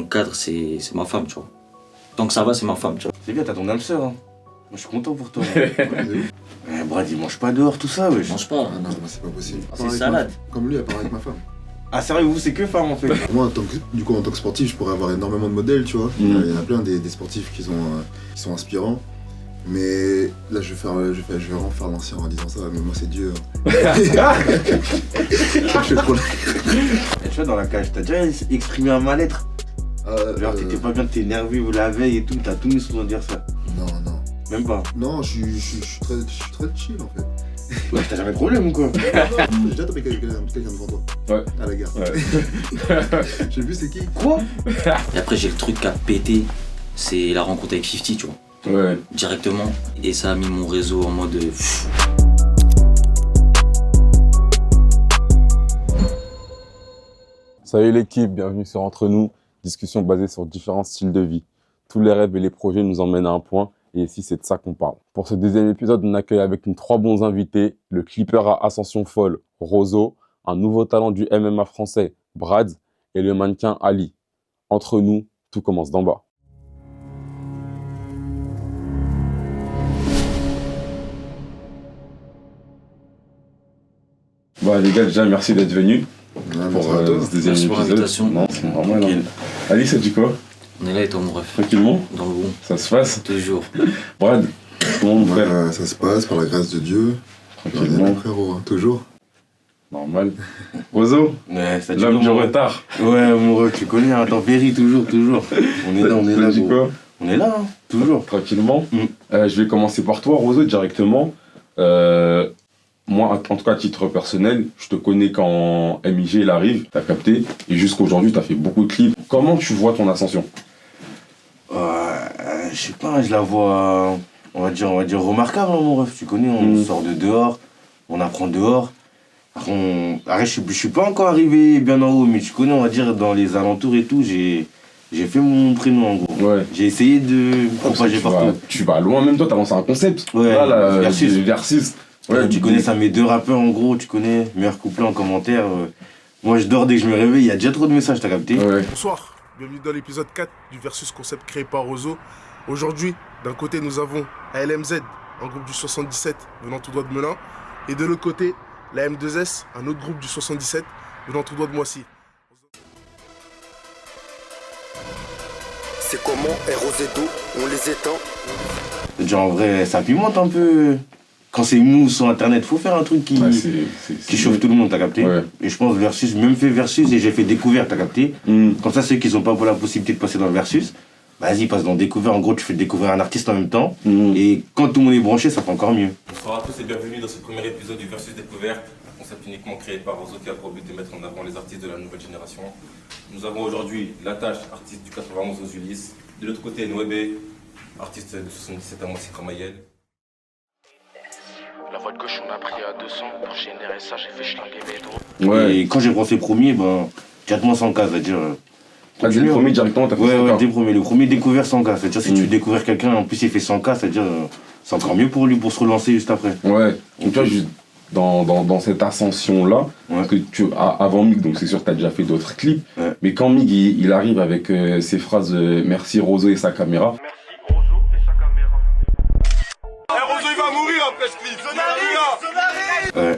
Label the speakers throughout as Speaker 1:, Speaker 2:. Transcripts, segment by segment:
Speaker 1: cadre, c'est ma femme, tu vois. Tant que ça va, c'est ma femme, tu vois.
Speaker 2: C'est bien, t'as ton âme sœur, hein. Moi, je suis content pour toi. Brad, il mange pas dehors, tout ça, wesh.
Speaker 1: Je mange pas.
Speaker 3: Non, c'est pas possible.
Speaker 1: C'est salade.
Speaker 3: Comme lui, à part avec ma femme.
Speaker 2: Ah, sérieux, vous, c'est que femme, en fait.
Speaker 3: Moi, en tant que sportif, je pourrais avoir énormément de modèles, tu vois. Il y en a plein des sportifs qui sont inspirants. Mais là, je vais vraiment faire l'ancien en disant ça, mais moi, c'est Dieu. Je fais trop
Speaker 2: Et tu vois, dans la cage, t'as déjà exprimé un mal-être. Genre, t'étais pas bien, t'es nerveux la veille et tout, t'as tout mis souvent dire ça.
Speaker 3: Non.
Speaker 2: Même pas.
Speaker 3: Non, je suis très chill, en fait.
Speaker 2: Ouais, t'as jamais de problème ou quoi?
Speaker 3: J'ai déjà tapé quelqu'un devant toi.
Speaker 4: Ouais.
Speaker 3: À la gare.
Speaker 4: Ouais.
Speaker 3: Je sais plus c'est qui.
Speaker 2: Quoi?
Speaker 1: Et après, j'ai le truc qui a pété, c'est la rencontre avec 50, tu vois.
Speaker 4: Ouais.
Speaker 1: Directement. Et ça a mis mon réseau en mode.
Speaker 4: Salut l'équipe, bienvenue sur Entre nous, discussion basée sur différents styles de vie. Tous les rêves et les projets nous emmènent à un point, et ici c'est de ça qu'on parle. Pour ce deuxième épisode, on accueille avec nous 3 bons invités, le clipper à ascension folle, Rozo, un nouveau talent du MMA français, Brad, et le mannequin Ali. Entre nous, tout commence d'en bas. Bon les gars, déjà merci d'être venus. Pour ce deuxième
Speaker 1: Merci pour
Speaker 4: épisode.
Speaker 1: l'invitation.
Speaker 4: Non, c'est normal. Hein. Ali, ça dit quoi?
Speaker 1: On est là et toi, mon ref.
Speaker 4: Tranquillement?
Speaker 1: Dans le bon.
Speaker 4: Ça se passe?
Speaker 1: Toujours.
Speaker 4: Brad, comment mon frère?
Speaker 3: Ça se passe par la grâce de Dieu.
Speaker 4: Tranquillement.
Speaker 3: Mon frérot, hein, toujours.
Speaker 4: Normal. Rozo,
Speaker 2: Ouais, ça dit
Speaker 4: l'homme
Speaker 2: quoi,
Speaker 4: du
Speaker 2: mon
Speaker 4: retard.
Speaker 2: Ouais, amoureux, tu connais, hein, tempérie, toujours. On est là,
Speaker 4: Ça dit
Speaker 2: gros.
Speaker 4: quoi?
Speaker 2: On est là, hein, toujours.
Speaker 4: Tranquillement.
Speaker 2: Mm.
Speaker 4: Je vais commencer par toi, Rozo, directement. Moi, en tout cas, à titre personnel, je te connais quand MIG il arrive, t'as capté, et jusqu'à aujourd'hui, t'as fait beaucoup de clips. Comment tu vois ton ascension?
Speaker 2: Je sais pas, je la vois, on va dire remarquable, hein, mon ref. Tu connais, on sort de dehors, on apprend dehors. Arrête, je suis pas encore arrivé bien en haut, mais tu connais, on va dire, dans les alentours et tout, j'ai fait mon prénom en gros.
Speaker 4: Ouais.
Speaker 2: J'ai essayé de me propager partout.
Speaker 4: Tu vas loin, même toi, t'as lancé un concept.
Speaker 2: Ouais,
Speaker 4: là,
Speaker 2: Versus.
Speaker 4: Versus.
Speaker 2: Ouais, tu connais ça, mes 2 rappeurs en gros, tu connais, meilleur couplet en commentaire. Moi je dors dès que je me réveille, il y a déjà trop de messages, t'as capté?
Speaker 4: Ouais.
Speaker 5: Bonsoir, bienvenue dans l'épisode 4 du Versus concept créé par Rozo. Aujourd'hui, d'un côté nous avons ALMZ, un groupe du 77 venant tout droit de Melun. Et de l'autre côté, la M2S, un autre groupe du 77 venant tout droit de Moissy.
Speaker 6: C'est comment Rosetto, on les éteint.
Speaker 2: Genre en vrai, ça pimente un peu. Quand c'est mou sur internet, faut faire un truc qui chauffe tout le monde, t'as capté?
Speaker 4: Ouais.
Speaker 2: Et je pense Versus, même fait Versus et j'ai fait Découverte, t'as capté? Comme ça, ceux qui n'ont pas la possibilité de passer dans le Versus, vas-y, passe dans Découverte. En gros, tu fais découvrir un artiste en même temps. Et quand tout le monde est branché, ça fait encore mieux.
Speaker 7: Bonsoir à tous et bienvenue dans ce premier épisode du Versus Découverte, un concept uniquement créé par Rozo qui a pour but de mettre en avant les artistes de la nouvelle génération. Nous avons aujourd'hui Latache, artiste du 91 aux Ulysses. De l'autre côté, Nwebe, artiste de 77 à Moissy Cramayel.
Speaker 8: La voie de gauche, on a pris à 200 pour générer ça, j'ai fait schlinguer mes dos.
Speaker 4: Ouais.
Speaker 2: Et quand j'ai pensé premier, directement 100K, c'est-à-dire.
Speaker 4: Dès le premier, directement, t'as fait
Speaker 2: Ouais,
Speaker 4: 100K.
Speaker 2: dès le premier. Le premier découvert 100K. C'est-à-dire, si tu veux découvrir quelqu'un, en plus il fait 100K, c'est-à-dire, c'est encore mieux pour lui pour se relancer juste après.
Speaker 4: Ouais. Donc, tu vois, juste dans cette ascension-là, parce que avant Mig, donc c'est sûr que t'as déjà fait d'autres clips, mais quand Mig il arrive avec ses phrases merci Rozo et sa caméra.
Speaker 8: Merci Rozo et sa caméra.
Speaker 5: Rozo il va mourir après ce clip,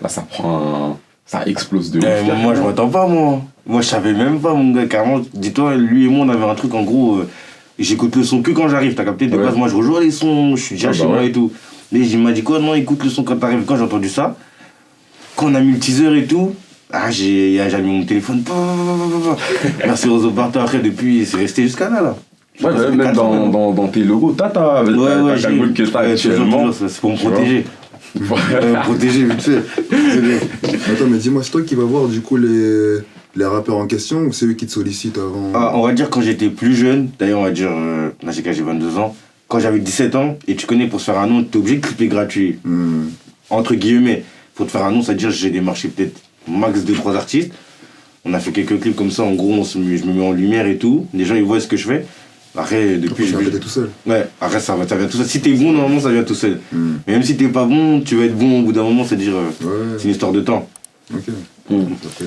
Speaker 4: Là, ça prend ça explose de
Speaker 2: ouf. Moi, je m'attends pas, moi. Moi, je savais même pas, mon gars. Carrément, dis-toi, lui et moi, on avait un truc, en gros, j'écoute le son que quand j'arrive, t'as capté? De base, moi, je rejoins les sons, je suis déjà chez moi et tout. Mais il m'a dit quoi? Non, écoute le son quand t'arrives. Quand j'ai entendu ça, quand on a mis le teaser et tout, j'ai mis mon téléphone. Merci Rozo partout. Après, depuis, c'est resté jusqu'à là.
Speaker 4: Ouais, même dans tes logos, t'as ta cagoule que t'as actuellement.
Speaker 2: C'est pour me protéger. Me protéger vite fait.
Speaker 3: Attends, mais dis-moi, c'est toi qui vas voir du coup les rappeurs en question ou c'est eux qui te sollicitent avant?
Speaker 2: On va dire quand j'étais plus jeune, d'ailleurs on va dire, là j'ai 22 ans, quand j'avais 17 ans, et tu connais, pour se faire un nom, t'es obligé de clipper gratuit. Entre guillemets, pour te faire un nom, c'est-à-dire j'ai démarché peut-être max 2-3 artistes. On a fait quelques clips comme ça, en gros je me mets en lumière et tout, les gens ils voient ce que je fais. Après, depuis.
Speaker 3: Ça vient tout seul.
Speaker 2: Ouais, après ça vient tout seul. Si t'es bon, normalement ça vient tout seul. Mais même si t'es pas bon, tu vas être bon au bout d'un moment, c'est-à-dire, c'est une histoire de temps.
Speaker 3: Ok.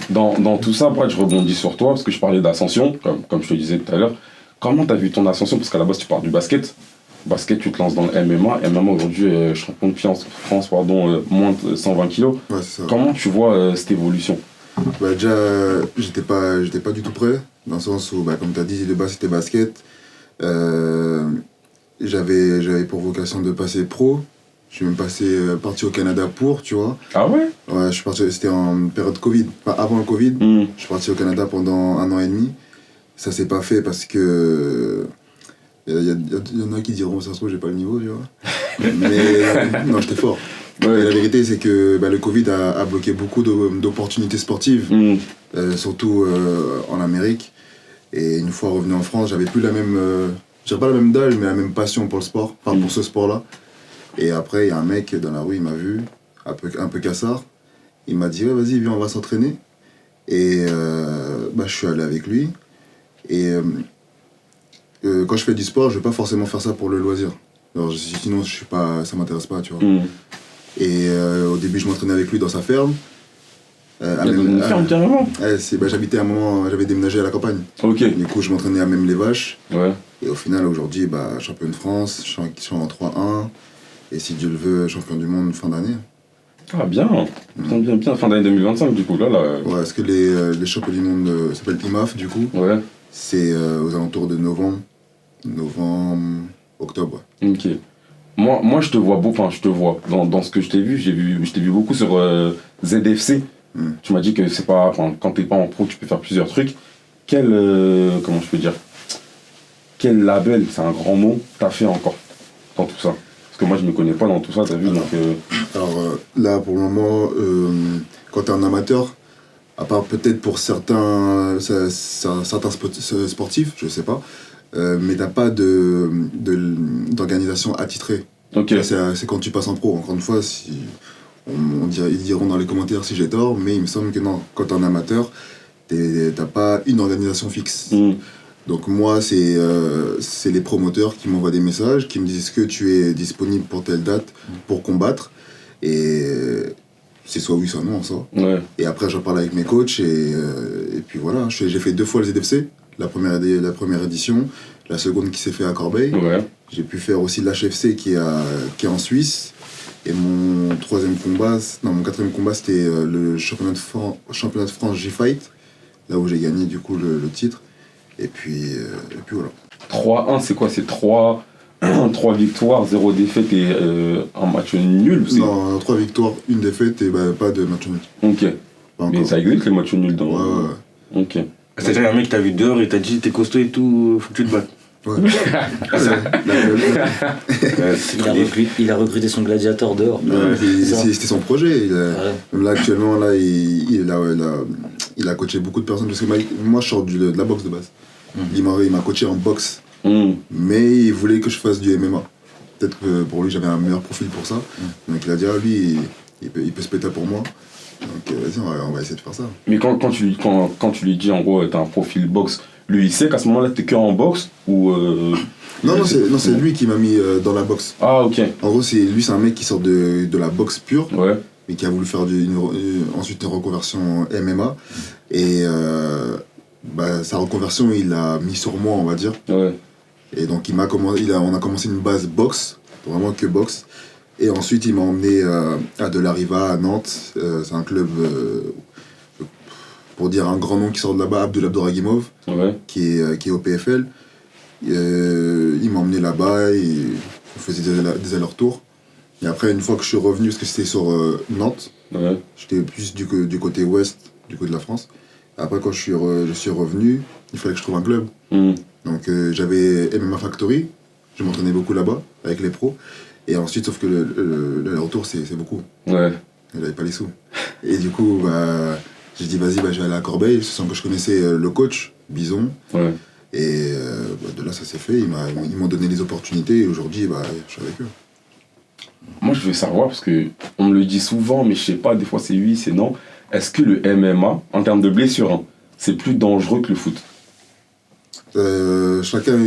Speaker 4: Dans tout ça, après, je rebondis sur toi, parce que je parlais d'ascension, comme je te disais tout à l'heure. Comment t'as vu ton ascension? Parce qu'à la base, tu pars du basket. Basket, tu te lances dans le MMA. MMA, aujourd'hui, champion de France, moins de 120 kilos.
Speaker 3: Ouais, c'est ça.
Speaker 4: Comment tu vois cette évolution?
Speaker 3: Bah, déjà, j'étais pas du tout prêt, dans le sens où, bah, comme tu as dit, de base c'était basket. J'avais pour vocation de passer pro. Je suis même parti au Canada pour, tu vois.
Speaker 4: Ah ouais?
Speaker 3: Ouais, je suis parti, c'était en période Covid, enfin avant le Covid. Je suis parti au Canada pendant 1 an et demi. Ça s'est pas fait parce que. Il y en a qui diront, ça se trouve, j'ai pas le niveau, tu vois. Mais non, j'étais fort. Ouais. Et la vérité, c'est que bah, le Covid a bloqué beaucoup d'opportunités sportives, surtout en Amérique. Et une fois revenu en France, j'avais plus la même, je dirais pas la même dalle, mais la même passion pour le sport, enfin pour ce sport-là. Et après, il y a un mec dans la rue, il m'a vu, un peu cassard. Il m'a dit, ouais, vas-y, viens, on va s'entraîner. Et bah, je suis allé avec lui. Et quand je fais du sport, je vais pas forcément faire ça pour le loisir. Alors, sinon, ça m'intéresse pas, tu vois. Et au début, je m'entraînais avec lui dans sa ferme.
Speaker 4: Une ferme carrément?
Speaker 3: Bah, j'habitais à un moment, j'avais déménagé à la campagne.
Speaker 4: Ok.
Speaker 3: Du coup, je m'entraînais à même les vaches.
Speaker 4: Ouais.
Speaker 3: Et au final, aujourd'hui, bah, champion de France, je suis en 3-1. Et si Dieu le veut, champion du monde fin d'année.
Speaker 4: Ah, bien. Bien. Fin d'année 2025, du coup. Là.
Speaker 3: Ouais, parce que les champions du monde s'appellent IMAF, du coup.
Speaker 4: Ouais.
Speaker 3: C'est aux alentours de novembre, octobre.
Speaker 4: Ok. Moi, je te vois dans ce que je t'ai vu, je t'ai vu beaucoup sur ZFC. Tu m'as dit que c'est pas, quand t'es pas en pro, tu peux faire plusieurs trucs. Comment je peux dire, quel label, c'est un grand mot, t'as fait encore dans tout ça? Parce que moi, je me connais pas dans tout ça, t'as vu.
Speaker 3: Alors là, pour le moment, quand t'es un amateur, à part peut-être pour certains sportifs, je sais pas, mais t'as pas d'organisation attitrée.
Speaker 4: Ok.
Speaker 3: C'est quand tu passes en pro. Encore une fois, ils diront dans les commentaires si j'ai tort, mais il me semble que non. Quand t'es un amateur, t'as pas une organisation fixe. Donc moi, c'est les promoteurs qui m'envoient des messages, qui me disent que tu es disponible pour telle date pour combattre. Et c'est soit oui, soit non, ça.
Speaker 4: Ouais.
Speaker 3: Et après, j'en parle avec mes coachs et puis voilà. J'ai fait 2 fois le ZFC, la première édition, la seconde qui s'est fait à Corbeil.
Speaker 4: Ouais.
Speaker 3: J'ai pu faire aussi l'HFC qui est en Suisse. Et mon quatrième combat, c'était le championnat de France G-Fight, là où j'ai gagné du coup le titre. Et puis voilà.
Speaker 4: 3-1, c'est quoi? C'est 3 victoires, 0 défaite et un match nul?
Speaker 3: Non, 3 victoires, 1 défaite et bah, pas de match nul.
Speaker 4: Ok. Mais ça existe les matchs nuls dans...
Speaker 3: Ouais.
Speaker 4: Ok.
Speaker 2: C'est-à-dire un mec qui t'a vu dehors et t'a dit t'es costaud et tout, faut que tu te battes.
Speaker 3: Ouais.
Speaker 1: Il a recruté son gladiateur dehors.
Speaker 3: C'était son projet. Même là, actuellement, là, il a coaché beaucoup de personnes. Parce que moi, je sors de la boxe de base. Il m'a coaché en boxe. Mais il voulait que je fasse du MMA. Peut-être que pour lui, j'avais un meilleur profil pour ça. Donc il a dit, lui, il peut se péter pour moi. Donc vas-y, on va essayer de faire ça.
Speaker 4: Mais quand tu lui dis, en gros, t'as un profil boxe, lui, il sait qu'à ce moment-là, t'es que en boxe ou
Speaker 3: Non, c'est lui qui m'a mis dans la boxe.
Speaker 4: Ah, ok.
Speaker 3: En gros, c'est un mec qui sort de la boxe pure,
Speaker 4: ouais.
Speaker 3: Mais qui a voulu faire ensuite une reconversion MMA. Et sa reconversion, il l'a mis sur moi, on va dire.
Speaker 4: Ouais.
Speaker 3: Et donc, on a commencé une base boxe, vraiment que boxe. Et ensuite, il m'a emmené à De La Riva, à Nantes. C'est un club, pour dire un grand nom qui sort de là-bas, Abdouragimov,
Speaker 4: ouais.
Speaker 3: qui est au PFL. Il m'a emmené là-bas et on faisait des allers-retours. Et après, une fois que je suis revenu, parce que c'était sur Nantes,
Speaker 4: ouais.
Speaker 3: J'étais plus du côté ouest, du côté de la France. Après, quand je suis revenu, il fallait que je trouve un club. Donc j'avais MMA Factory, je m'entraînais beaucoup là-bas, avec les pros. Et ensuite, sauf que le retour, c'est beaucoup.
Speaker 4: Ouais.
Speaker 3: J'avais pas les sous. Et du coup, j'ai dit, vas-y, je vais aller à Corbeil, sans que je connaissais le coach, Bison.
Speaker 4: Ouais.
Speaker 3: Et de là, ça s'est fait. Ils m'ont donné les opportunités et aujourd'hui, je suis avec eux.
Speaker 4: Moi, je veux savoir, parce qu'on me le dit souvent, mais je sais pas, des fois c'est oui, c'est non. Est-ce que le MMA, en termes de blessure, hein, c'est plus dangereux que le foot?
Speaker 3: Chacun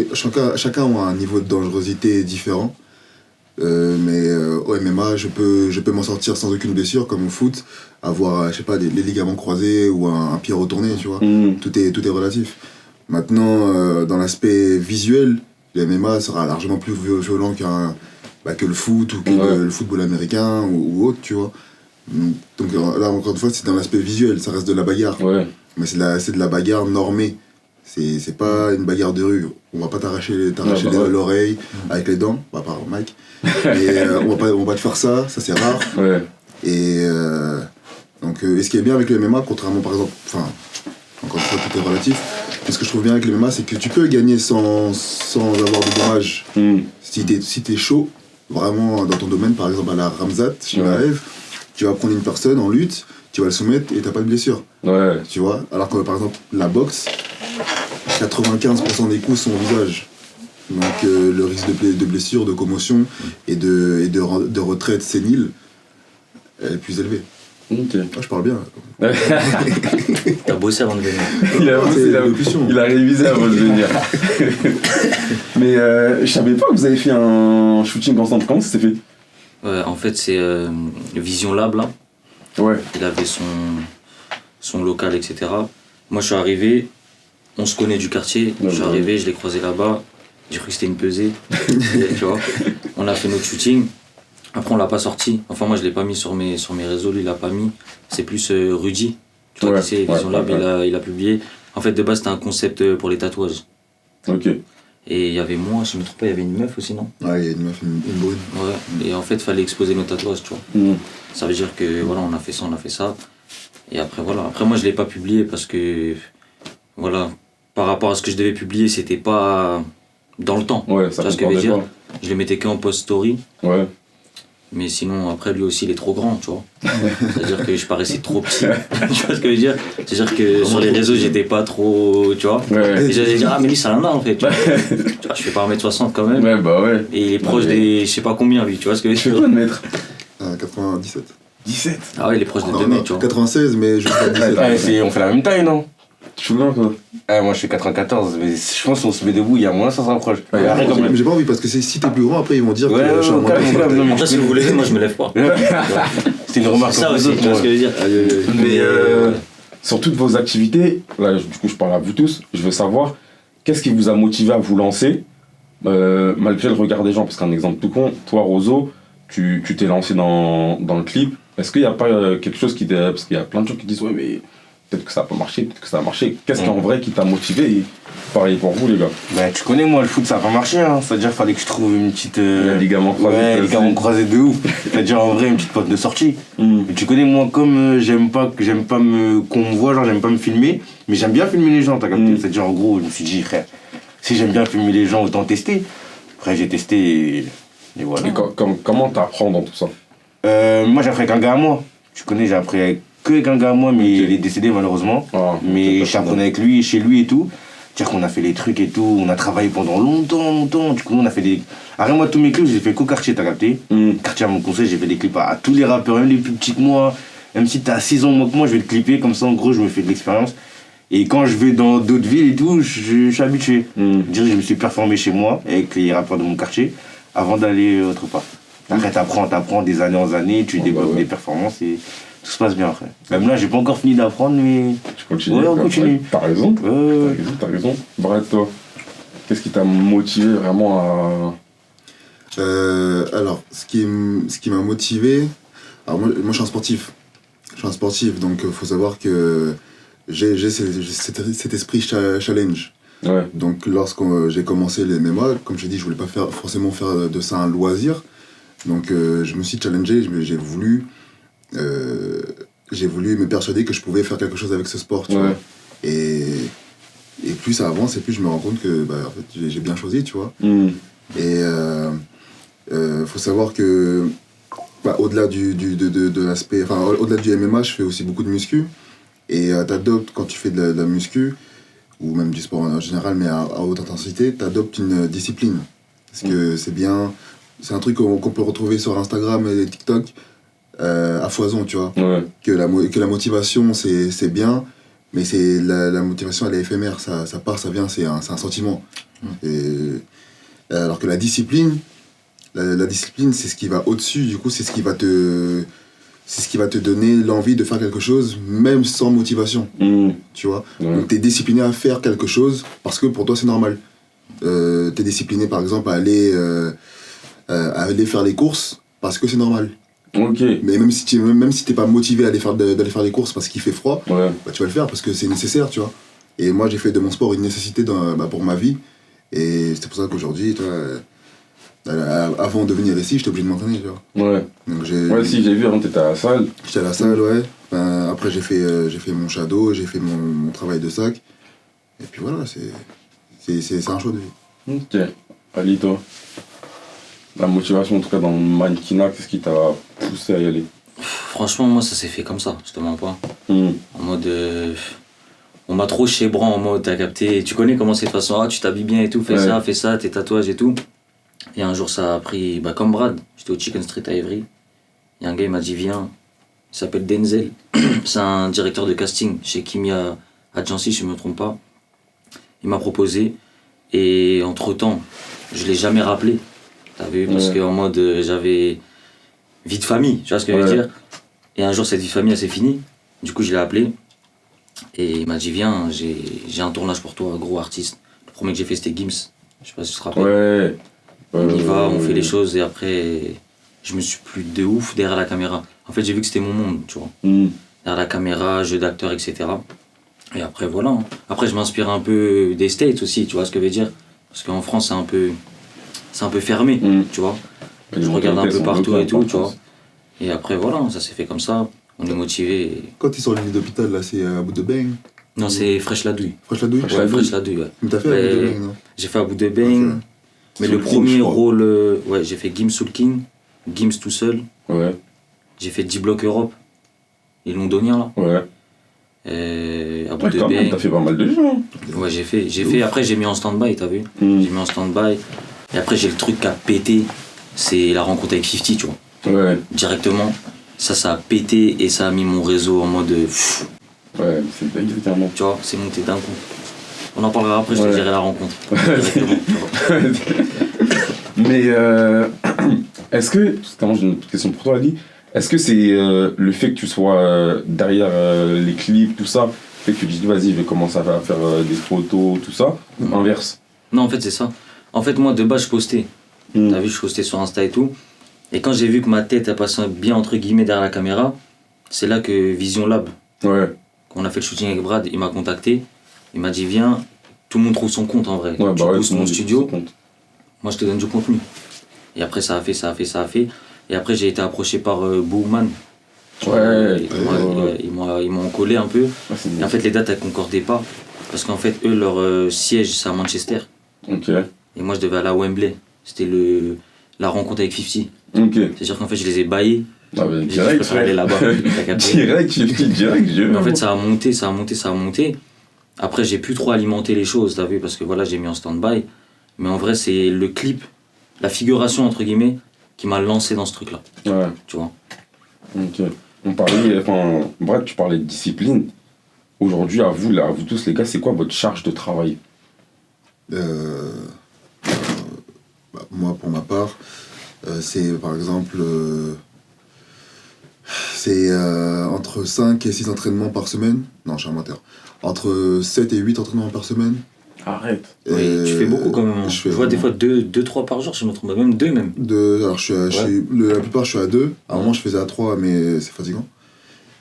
Speaker 3: a un niveau de dangerosité différent. Mais au MMA, je peux m'en sortir sans aucune blessure, comme au foot, avoir, je sais pas, les ligaments croisés ou un pied retourné, tu vois. Tout est relatif. Maintenant, dans l'aspect visuel, le MMA sera largement plus violent que le foot ou que le football américain ou autre, tu vois. Donc là, encore une fois, c'est dans l'aspect visuel, ça reste de la bagarre.
Speaker 4: Ouais.
Speaker 3: Mais c'est de la bagarre normée. C'est pas une bagarre de rue. On va pas t'arracher l'oreille avec les dents, à part Mike. Et on va pas te faire ça c'est rare.
Speaker 4: Ouais.
Speaker 3: Et ce qui est bien avec le MMA, contrairement par exemple, encore une fois, tout est relatif. Mais ce que je trouve bien avec le MMA, c'est que tu peux gagner sans avoir de dommages. Si t'es chaud, vraiment dans ton domaine, par exemple à la Ramzat, chez Maëv, tu vas prendre une personne en lutte, tu vas le soumettre et t'as pas de blessure.
Speaker 4: Ouais.
Speaker 3: Tu vois. Alors que par exemple, la boxe, 95% des coups sont au visage. Donc le risque de blessure, de commotion et de retraite sénile est plus élevé.
Speaker 4: Ok.
Speaker 3: Je parle bien.
Speaker 1: T'as bossé avant de venir.
Speaker 4: Il a révisé avant de venir. Mais je savais pas que vous avez fait un shooting ensemble. Comment ça s'est fait?
Speaker 1: Ouais, en fait, c'est Vision Lab, là.
Speaker 4: Ouais.
Speaker 1: Il avait son local, etc. Moi, je suis arrivé, on se connaît du quartier. Je suis arrivé, je l'ai croisé là-bas. J'ai cru que c'était une pesée. Tu vois. On a fait notre shooting. Après, on l'a pas sorti. Enfin, moi, je l'ai pas mis sur mes réseaux. Lui, il l'a pas mis. C'est plus Rudy. Tu vois, c'est Vision Lab, il a publié. En fait, de base, c'était un concept pour les tatouages.
Speaker 4: Ok.
Speaker 1: Et il y avait moi, si je me trompe pas, il y avait une meuf aussi, non?
Speaker 3: Ouais, il y a une meuf, une brune.
Speaker 1: Ouais. Et en fait, il fallait exposer nos tatouages, tu vois. Ça veut dire que, voilà, on a fait ça. Et après, voilà. Après, moi, je l'ai pas publié parce que, voilà, par rapport à ce que je devais publier, c'était pas dans le temps.
Speaker 4: Ouais, ça
Speaker 1: tu vois ce que je veux dire. Je les mettais qu'en post-story.
Speaker 4: Ouais.
Speaker 1: Mais sinon, après, lui aussi, il est trop grand, tu vois. C'est-à-dire que je paraissais trop petit. Tu vois ce que je veux dire? C'est-à-dire que sur les réseaux, j'étais pas trop, tu vois.
Speaker 4: Ouais.
Speaker 1: Et j'allais dire, ah, mais lui, ça en a, en fait. Tu vois, je fais pas 1m60 quand même.
Speaker 4: Ouais, bah ouais.
Speaker 1: Et il est proche des, je sais pas combien, lui, tu vois ce que je veux dire?
Speaker 4: Tu peux le mettre
Speaker 3: 97.
Speaker 4: 17.
Speaker 1: Ah ouais, il est proche de 2 mètres, tu vois.
Speaker 3: 96, mais je sais pas 17.
Speaker 2: On fait la même taille, non?
Speaker 4: Tu te souviens, toi?
Speaker 2: Moi je fais 94, mais je pense qu'on se met debout, il y a moins, ça se rapproche.
Speaker 3: J'ai pas envie parce que si t'es plus grand, après ils vont dire que je suis un moins
Speaker 1: Après, si vous voulez, moi je me lève pas.
Speaker 2: C'est une remarque.
Speaker 1: C'est ça aussi, tu vois ce que je veux dire.
Speaker 4: Mais sur toutes vos activités, là, du coup, je parle à vous tous, je veux savoir qu'est-ce qui vous a motivé à vous lancer malgré le regard des gens. Parce qu'un exemple tout con, toi, Rozo, tu t'es lancé dans le clip. Est-ce qu'il n'y a pas quelque chose qui t'a. Parce qu'il y a plein de gens qui disent, ouais, mais peut-être que ça n'a pas marché, peut-être que ça a marché. Qu'est-ce qui en vrai qui t'a motivé? Et pareil pour vous, les gars.
Speaker 2: Bah, tu connais, moi, le foot, ça n'a pas marché. Hein. C'est-à-dire qu'il fallait que je trouve une petite.
Speaker 4: Ligament croisé.
Speaker 2: Ouais, ligament croisé de ouf. C'est-à-dire, en vrai, une petite porte de sortie. Et tu connais, moi, comme j'aime pas qu'on me voit, genre, j'aime pas me filmer, mais j'aime bien filmer les gens, t'as capté. C'est-à-dire, en gros, je me suis dit, frère, si j'aime bien filmer les gens, autant tester. Après, j'ai testé et voilà.
Speaker 4: Et comment t'apprends dans tout ça?
Speaker 2: Moi, j'ai appris avec un gars à moi. Tu connais, j'ai appris avec un gars à moi, mais il est décédé malheureusement. Mais j'apprenais avec lui, chez lui et tout. C'est-à-dire qu'on a fait les trucs et tout, on a travaillé pendant longtemps. Du coup, on a fait des. Après, moi, tous mes clips, j'ai fait qu'au quartier, t'as capté. Quartier à mon conseil, j'ai fait des clips à tous les rappeurs, même les plus petits que moi. Même si t'as 6 ans moins que moi, je vais te clipper, comme ça, en gros, je me fais de l'expérience. Et quand je vais dans d'autres villes et tout, je suis habitué. Je me suis performé chez moi, avec les rappeurs de mon quartier, avant d'aller autre part. Après, t'apprends des années en années, tu développes des performances et tout se passe bien après. Même là, j'ai pas encore fini d'apprendre, mais.
Speaker 4: Je continue.
Speaker 2: Ouais, on continue.
Speaker 4: T'as raison. T'as raison. Bref, toi, qu'est-ce qui t'a motivé vraiment à.
Speaker 3: Alors, ce qui m'a motivé. Alors, moi, je suis un sportif. Donc il faut savoir que j'ai cet esprit challenge.
Speaker 4: Ouais.
Speaker 3: Donc, lorsque j'ai commencé les MMA, comme je dit, je voulais pas forcément faire de ça un loisir. Donc je me suis challengé, j'ai voulu me persuader que je pouvais faire quelque chose avec ce sport, tu vois. Et plus ça avance, et plus je me rends compte que en fait, j'ai bien choisi, tu vois. Et faut savoir que au-delà de l'aspect, enfin au-delà du MMA, je fais aussi beaucoup de muscu. Et t'adoptes, quand tu fais de la muscu, ou même du sport en général, mais à haute intensité, t'adoptes une discipline. Parce que c'est bien. C'est un truc qu'on peut retrouver sur Instagram et TikTok à foison, tu vois. Que la motivation, c'est bien, mais la motivation, elle est éphémère. Ça part, ça vient, c'est un sentiment. Alors que la discipline, c'est ce qui va au-dessus, du coup, c'est ce qui va te c'est ce qui va te donner l'envie de faire quelque chose, même sans motivation. Tu vois. Donc, t'es discipliné à faire quelque chose parce que pour toi, c'est normal. T'es discipliné, par exemple, à aller faire les courses parce que c'est normal.
Speaker 4: Ok.
Speaker 3: Mais même si t'es pas motivé à d'aller faire les courses parce qu'il fait froid, bah, tu vas le faire parce que c'est nécessaire, tu vois. Et moi, j'ai fait de mon sport une nécessité pour ma vie. Et c'est pour ça qu'aujourd'hui, toi, avant de venir ici, j'étais obligé de m'entraîner, tu vois.
Speaker 4: Ouais.
Speaker 3: Donc
Speaker 4: Si, j'ai vu, avant, t'étais à la salle.
Speaker 3: J'étais à la salle, ouais. Après, j'ai fait mon shadow, j'ai fait mon travail de sac. Et puis voilà, c'est un choix de vie.
Speaker 4: Ok. Ali, toi, la motivation, en tout cas dans le mannequinat, qu'est-ce qui t'a poussé à y aller?
Speaker 1: Franchement, moi, ça s'est fait comme ça, je te mens pas. En mode. On m'a trop chébran en mode, t'as capté. Tu connais comment c'est de toute façon, tu t'habilles bien et tout, fais ça, tes tatouages et tout. Et un jour, ça a pris. Comme Brad, j'étais au Chicken Street à Évry. Il y a un gars, il m'a dit, viens. Il s'appelle Denzel. C'est un directeur de casting chez Kimia Agency, si je ne me trompe pas. Il m'a proposé. Et entre-temps, je l'ai jamais rappelé. T'as vu? Parce qu'en mode, j'avais vie de famille, tu vois ce que je veux dire? Et un jour, cette vie de famille, elle s'est finie. Du coup, je l'ai appelé. Et il m'a dit, viens, j'ai un tournage pour toi, gros artiste. Le premier que j'ai fait, c'était Gims. Je sais pas si tu te rappelles. On y va, on fait les choses. Et après, je me suis plus de ouf derrière la caméra. En fait, j'ai vu que c'était mon monde, tu vois. Derrière la caméra, jeu d'acteur, etc. Et après, voilà. Après, je m'inspire un peu des States aussi, tu vois ce que je veux dire? Parce qu'en France, c'est un peu fermé, tu vois. Je regarde un peu partout et tout, tu vois. Et après, voilà, ça s'est fait comme ça. On est motivé.
Speaker 3: Quand tu sors de l'île d'hôpital, là, c'est à bout de beigne?
Speaker 1: Non, c'est Fresh la Douille.
Speaker 3: Fresh la Douille?
Speaker 1: Ouais, Fresh la Douille, ouais.
Speaker 3: Mais t'as fait à bout de beigne, non?
Speaker 1: J'ai fait à bout de beigne. Mais le premier rôle, j'ai fait Gims Soul King, Gims tout seul. J'ai fait D-Block Europe, les londoniens là. À bout de beigne.
Speaker 4: T'as fait pas mal de gens.
Speaker 1: Ouais, j'ai fait. Après, j'ai mis en stand-by, t'as vu? J'ai mis en stand-by. Et après, j'ai le truc qui a pété, c'est la rencontre avec 50, tu vois. Directement. Ça a pété et ça a mis mon réseau en mode.
Speaker 4: C'est dingue, littéralement.
Speaker 1: Tu vois, c'est monté d'un coup. On en parlera après, je te dirai la rencontre. Directement, tu vois.
Speaker 4: Mais est-ce que, justement, j'ai une question pour toi, Ali. Est-ce que c'est le fait que tu sois derrière les clips, tout ça, fait que tu dis vas-y, je vais commencer à faire des photos, tout ça, ou inverse?
Speaker 1: Non, en fait, c'est ça. En fait, moi, de base, je postais. T'as vu, je postais sur Insta et tout. Et quand j'ai vu que ma tête, elle passait bien, entre guillemets, derrière la caméra, c'est là que Vision Lab, quand on a fait le shooting avec Brad, il m'a contacté. Il m'a dit, viens, tout le monde trouve son compte en vrai. Tu pousses mon studio, moi je te donne du contenu. Et après, ça a fait. Et après, j'ai été approché par Bowman. Ils m'ont collé un peu. Et en fait, les dates, elles concordaient pas. Parce qu'en fait, eux, leur siège, c'est à Manchester. Et moi, je devais aller à Wembley. C'était la rencontre avec 50. C'est-à-dire qu'en fait, je les ai baillés.
Speaker 4: Direct,
Speaker 1: je aller là-bas.
Speaker 4: direct.
Speaker 1: Mais en fait, ça a monté. Après, j'ai plus trop alimenté les choses, t'as vu, parce que voilà, j'ai mis en stand-by. Mais en vrai, c'est le clip, la figuration, entre guillemets, qui m'a lancé dans ce truc-là. Tu vois.
Speaker 4: On parlait, Brad, tu parlais de discipline. Aujourd'hui, à vous tous, les gars, c'est quoi votre charge de travail?
Speaker 3: Moi, pour ma part, c'est par exemple entre 5 et 6 entraînements par semaine. Non, je suis amateur. Entre 7 et 8 entraînements par semaine.
Speaker 4: Arrête.
Speaker 1: Oui, tu fais beaucoup quand même. Je vois des fois 2-3 par jour, je me trompe, même 2 même.
Speaker 3: Alors la plupart je suis à 2. À un moment je faisais à 3, mais c'est fatigant.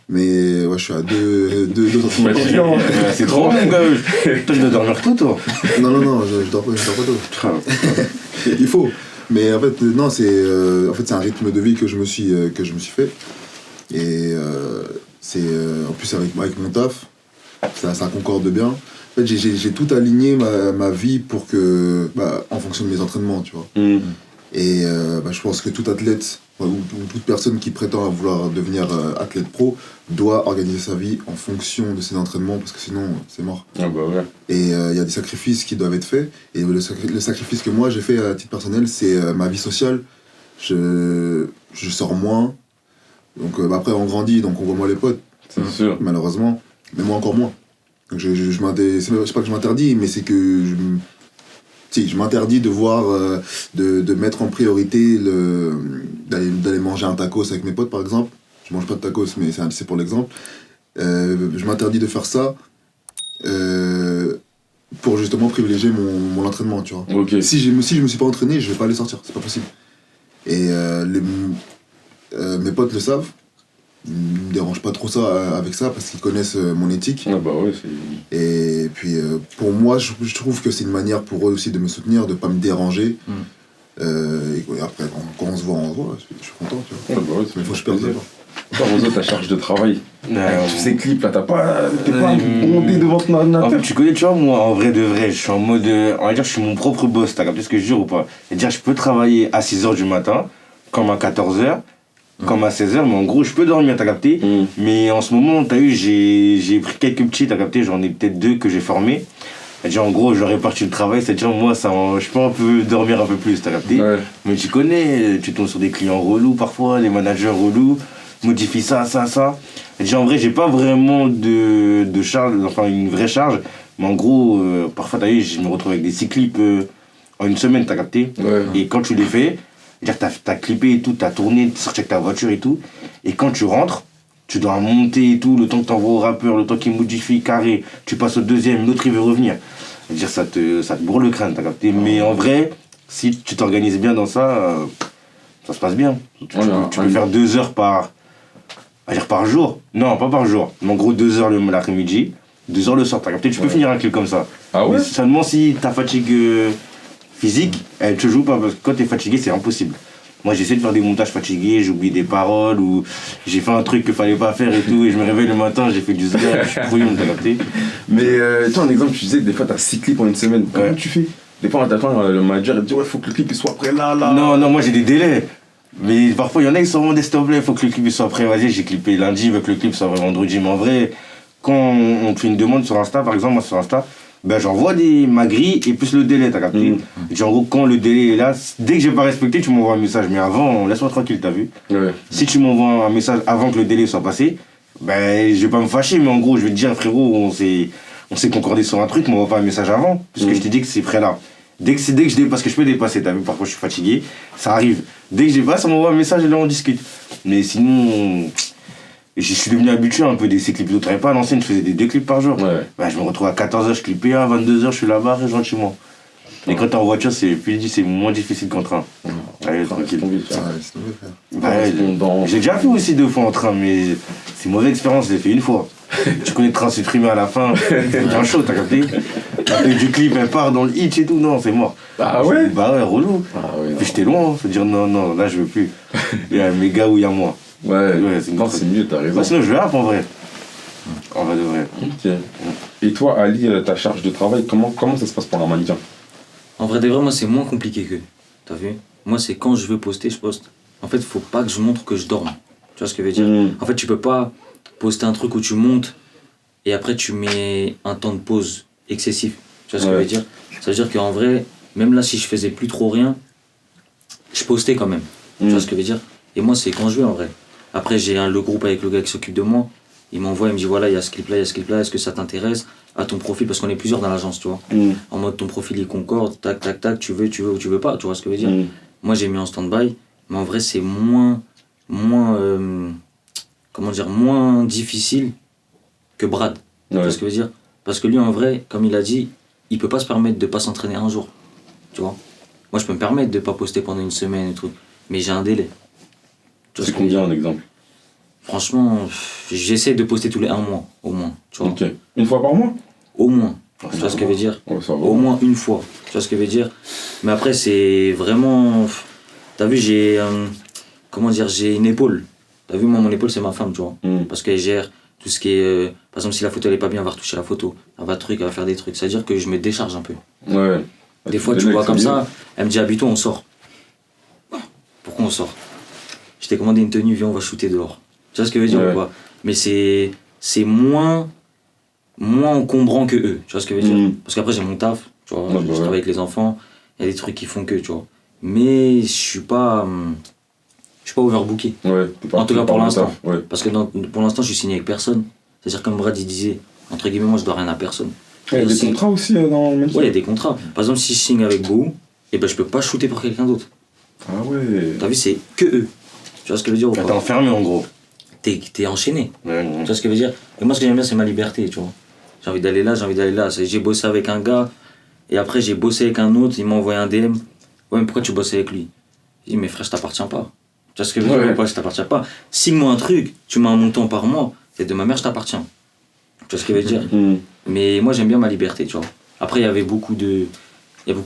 Speaker 3: Mais ouais, je suis à 2 entraînements.
Speaker 2: C'est trop mon gars. Toi, tu dois dormir tôt, toi.
Speaker 3: Non, je dors pas tôt. Il faut. Mais en fait, non, c'est un rythme de vie que je me suis fait. Et en plus avec mon taf, ça concorde bien. En fait, j'ai tout aligné ma vie pour que, en fonction de mes entraînements, tu vois. Et je pense que tout athlète ou toute personne qui prétend à vouloir devenir athlète pro doit organiser sa vie en fonction de ses entraînements, parce que sinon c'est mort. Et il y a des sacrifices qui doivent être faits. Et le sacrifice que moi j'ai fait à titre personnel, c'est ma vie sociale. Je sors moins. Donc après on grandit, donc on voit moins les potes.
Speaker 4: C'est sûr.
Speaker 3: Malheureusement. Mais moi encore moins. Donc c'est pas que je m'interdis, mais c'est que je m'interdis de voir, de mettre en priorité d'aller manger un tacos avec mes potes par exemple. je mange pas de tacos, mais c'est pour l'exemple. Je m'interdis de faire ça pour justement privilégier mon entraînement, tu vois.
Speaker 4: Ok.
Speaker 3: Si je me suis pas entraîné, je vais pas aller sortir, c'est pas possible. Et mes potes le savent, ils me dérangent pas trop ça avec ça parce qu'ils connaissent mon éthique.
Speaker 4: Ah bah ouais,
Speaker 3: et puis pour moi, je trouve que c'est une manière pour eux aussi de me soutenir, de pas me déranger. Et après, quand on se voit, je suis content, tu vois.
Speaker 4: Ah bah ouais,
Speaker 3: mais faut que je perde ça.
Speaker 4: Toi, Rozo, ta charge de travail, avec tous ces clips là, t'es pas monté devant ton ordinateur.
Speaker 2: En fait, tu connais, tu vois, moi, en vrai de vrai, je suis en mode, on va dire, je suis mon propre boss, t'as capté ce que je jure ou pas? C'est-à-dire, je peux travailler à 6h du matin, comme à 14h, comme à 16h, mais en gros, je peux dormir, t'as capté? Mais en ce moment, t'as vu, j'ai pris quelques petits, t'as capté, j'en ai peut-être 2 que j'ai formés. C'est-à-dire, en gros, je leur répartis le travail, c'est-à-dire, moi, je peux un peu dormir un peu plus, t'as capté?
Speaker 4: Ouais.
Speaker 2: Mais tu connais, tu tombes sur des clients relous parfois, des managers relous, modifie ça. C'est-à-dire, en vrai, j'ai pas vraiment de charge, enfin, une vraie charge, mais en gros, parfois, t'as vu, je me retrouve avec des 6 clips en une semaine, t'as capté?
Speaker 4: Ouais.
Speaker 2: Et quand tu les fais, c'est-à-dire, t'as clippé et tout, t'as tourné, t'es sorti avec ta voiture et tout, et quand tu rentres, tu dois monter et tout, le temps que t'envoies au rappeur, le temps qu'il modifie carré, tu passes au deuxième, l'autre il veut revenir. C'est-à-dire ça te brûle le crâne, t'as capté. Mais en vrai, si tu t'organises bien dans ça, ça se passe bien. Tu peux faire 2 heures par jour. Non, pas par jour. Mais en gros 2 heures l'après-midi, 2 heures le soir, t'as capté. Tu peux finir un clip comme ça.
Speaker 4: Ah ouais?
Speaker 2: Mais seulement si ta fatigue physique, elle te joue pas, parce que quand t'es fatigué, c'est impossible. Moi j'essaie de faire des montages fatigués, j'oublie des paroles, ou j'ai fait un truc qu'il fallait pas faire et tout, et je me réveille le matin, j'ai fait du zga, je suis brouillon, t'as capté.
Speaker 4: Mais toi, un exemple, tu disais, des fois t'as 6 clips en une semaine, comment tu fais? Des fois on t'attend, le manager il te dit ouais, faut que le clip il soit prêt là.
Speaker 2: Non, moi j'ai des délais. Mais parfois il y en a qui sont vraiment s'il te plaît, faut que le clip il soit prêt, vas-y, j'ai clippé lundi, je veux que le clip soit prêt vendredi, mais en vrai, quand on te fait une demande sur Insta, par exemple, moi sur Insta, ben j'envoie ma grille et plus le délai, t'as capté. En gros, quand le délai est là, dès que j'ai pas respecté, tu m'envoies un message. Mais avant, laisse-moi tranquille, t'as vu.
Speaker 4: Ouais.
Speaker 2: Si tu m'envoies un message avant que le délai soit passé, ben je vais pas me fâcher, mais en gros, je vais te dire, frérot, on s'est concordé sur un truc, m'envoie pas un message avant, puisque je t'ai dit que c'est prêt là. Dès que je dépasse, parce que je peux dépasser, t'as vu, parfois je suis fatigué, ça arrive. Dès que je dépasse, on m'envoie un message et là on discute. Mais sinon, je suis devenu habitué un peu de ces clips. D'autres pas à l'ancienne, je faisais des 2 clips par jour.
Speaker 4: Ouais.
Speaker 2: Ben, je me retrouve à 14h, je clippais, à 22h, je suis là-bas, et je rentre chez moi. Et quand t'es en voiture, c'est moins difficile qu'en train. Allez, tranquille. J'ai déjà fait aussi 2 fois en train, mais c'est une mauvaise expérience, je l'ai fait une fois. Tu connais le train supprimé à la fin, c'est bien chaud, t'as capté? Après du clip, elle part dans le hitch et tout, non, c'est mort.
Speaker 4: Ah ouais?
Speaker 2: Bah ouais, relou. Puis j'étais loin, faut dire non, là je veux plus. Il y a mes gars où il y a moi.
Speaker 4: Ouais, c'est mieux, t'as raison.
Speaker 2: Bah, sinon je vais rap en vrai. En vrai de vrai.
Speaker 4: Ok. Et toi, Ali, ta charge de travail, comment ça se passe pour un mannequin?
Speaker 1: En vrai de vrai, moi c'est moins compliqué que. T'as vu? Moi c'est quand je veux poster, je poste. En fait, faut pas que je montre que je dorme. Tu vois ce que je veux dire? En fait, tu peux pas poster un truc où tu montes et après tu mets un temps de pause excessif. Tu vois ce que je veux dire? Ça veut dire qu'en vrai, même là si je faisais plus trop rien, je postais quand même. Tu vois ce que je veux dire? Et moi c'est quand je veux en vrai. Après j'ai le groupe avec le gars qui s'occupe de moi. Il m'envoie, il me dit voilà, il y a ce clip là, est-ce que ça t'intéresse? À ton profil, parce qu'on est plusieurs dans l'agence, tu vois. En mode ton profil il concorde, tac, tu veux ou tu veux pas, tu vois ce que je veux dire? Moi j'ai mis en stand-by, mais en vrai c'est moins difficile que Brad. Tu vois ce que je veux dire? Parce que lui en vrai, comme il a dit, il peut pas se permettre de pas s'entraîner un jour. Tu vois? Moi je peux me permettre de pas poster pendant une semaine et tout, mais j'ai un délai.
Speaker 4: C'est combien un exemple?
Speaker 1: Franchement, j'essaie de poster tous les 1 mois, au moins. Tu vois.
Speaker 4: Ok. Une fois par mois?
Speaker 1: Au moins. Tu vois ce que je veux dire? Au moins une fois. Tu vois ce que je veux dire? Mais après, c'est vraiment. T'as vu, j'ai une épaule. T'as vu, moi, mon épaule, c'est ma femme, tu vois. Parce qu'elle gère tout ce qui est. Par exemple, si la photo elle est pas bien, elle va retoucher la photo. Elle va faire des trucs. C'est-à-dire que je me décharge un peu.
Speaker 4: Ouais.
Speaker 1: Des fois, tu vois comme ça, elle me dit habille-toi, on sort. Pourquoi on sort? Je t'ai commandé une tenue, viens, on va shooter dehors. Tu vois ce que je veux dire ou pas? Mais c'est moins encombrant que eux, tu vois ce que je veux dire? Parce qu'après j'ai mon taf, tu vois, je travaille avec les enfants, il y a des trucs qui font que, tu vois. Mais je suis pas overbooké. En tout cas pour l'instant. Parce que pour l'instant je suis signé avec personne. C'est-à-dire comme Brad il disait, entre guillemets, moi je dois rien à personne.
Speaker 4: Il y a des contrats aussi dans le même
Speaker 1: il y a des contrats. Par exemple si je signe avec Beau, et ben je peux pas shooter pour quelqu'un d'autre.
Speaker 4: Ah ouais.
Speaker 1: T'as vu, c'est que eux. Tu vois ce que je veux dire ou pas?
Speaker 2: T'es enfermé en gros.
Speaker 1: t'es enchaîné.
Speaker 2: Ouais.
Speaker 1: Tu vois ce que je veux dire? Et moi, ce que j'aime bien, c'est ma liberté, tu vois. J'ai envie d'aller là, j'ai envie d'aller là. J'ai bossé avec un gars, et après, j'ai bossé avec un autre, il m'a envoyé un DM. Ouais, mais pourquoi tu bosses avec lui? Je dis, mais frère, je t'appartiens pas. Tu vois ce que je veux dire? Pourquoi je t'appartiens pas? Signe-moi un truc, tu m'as un montant par mois, c'est de ma mère, je t'appartiens. Tu vois ce que je veux dire? Mais moi, j'aime bien ma liberté, tu vois. Après, il y a beaucoup de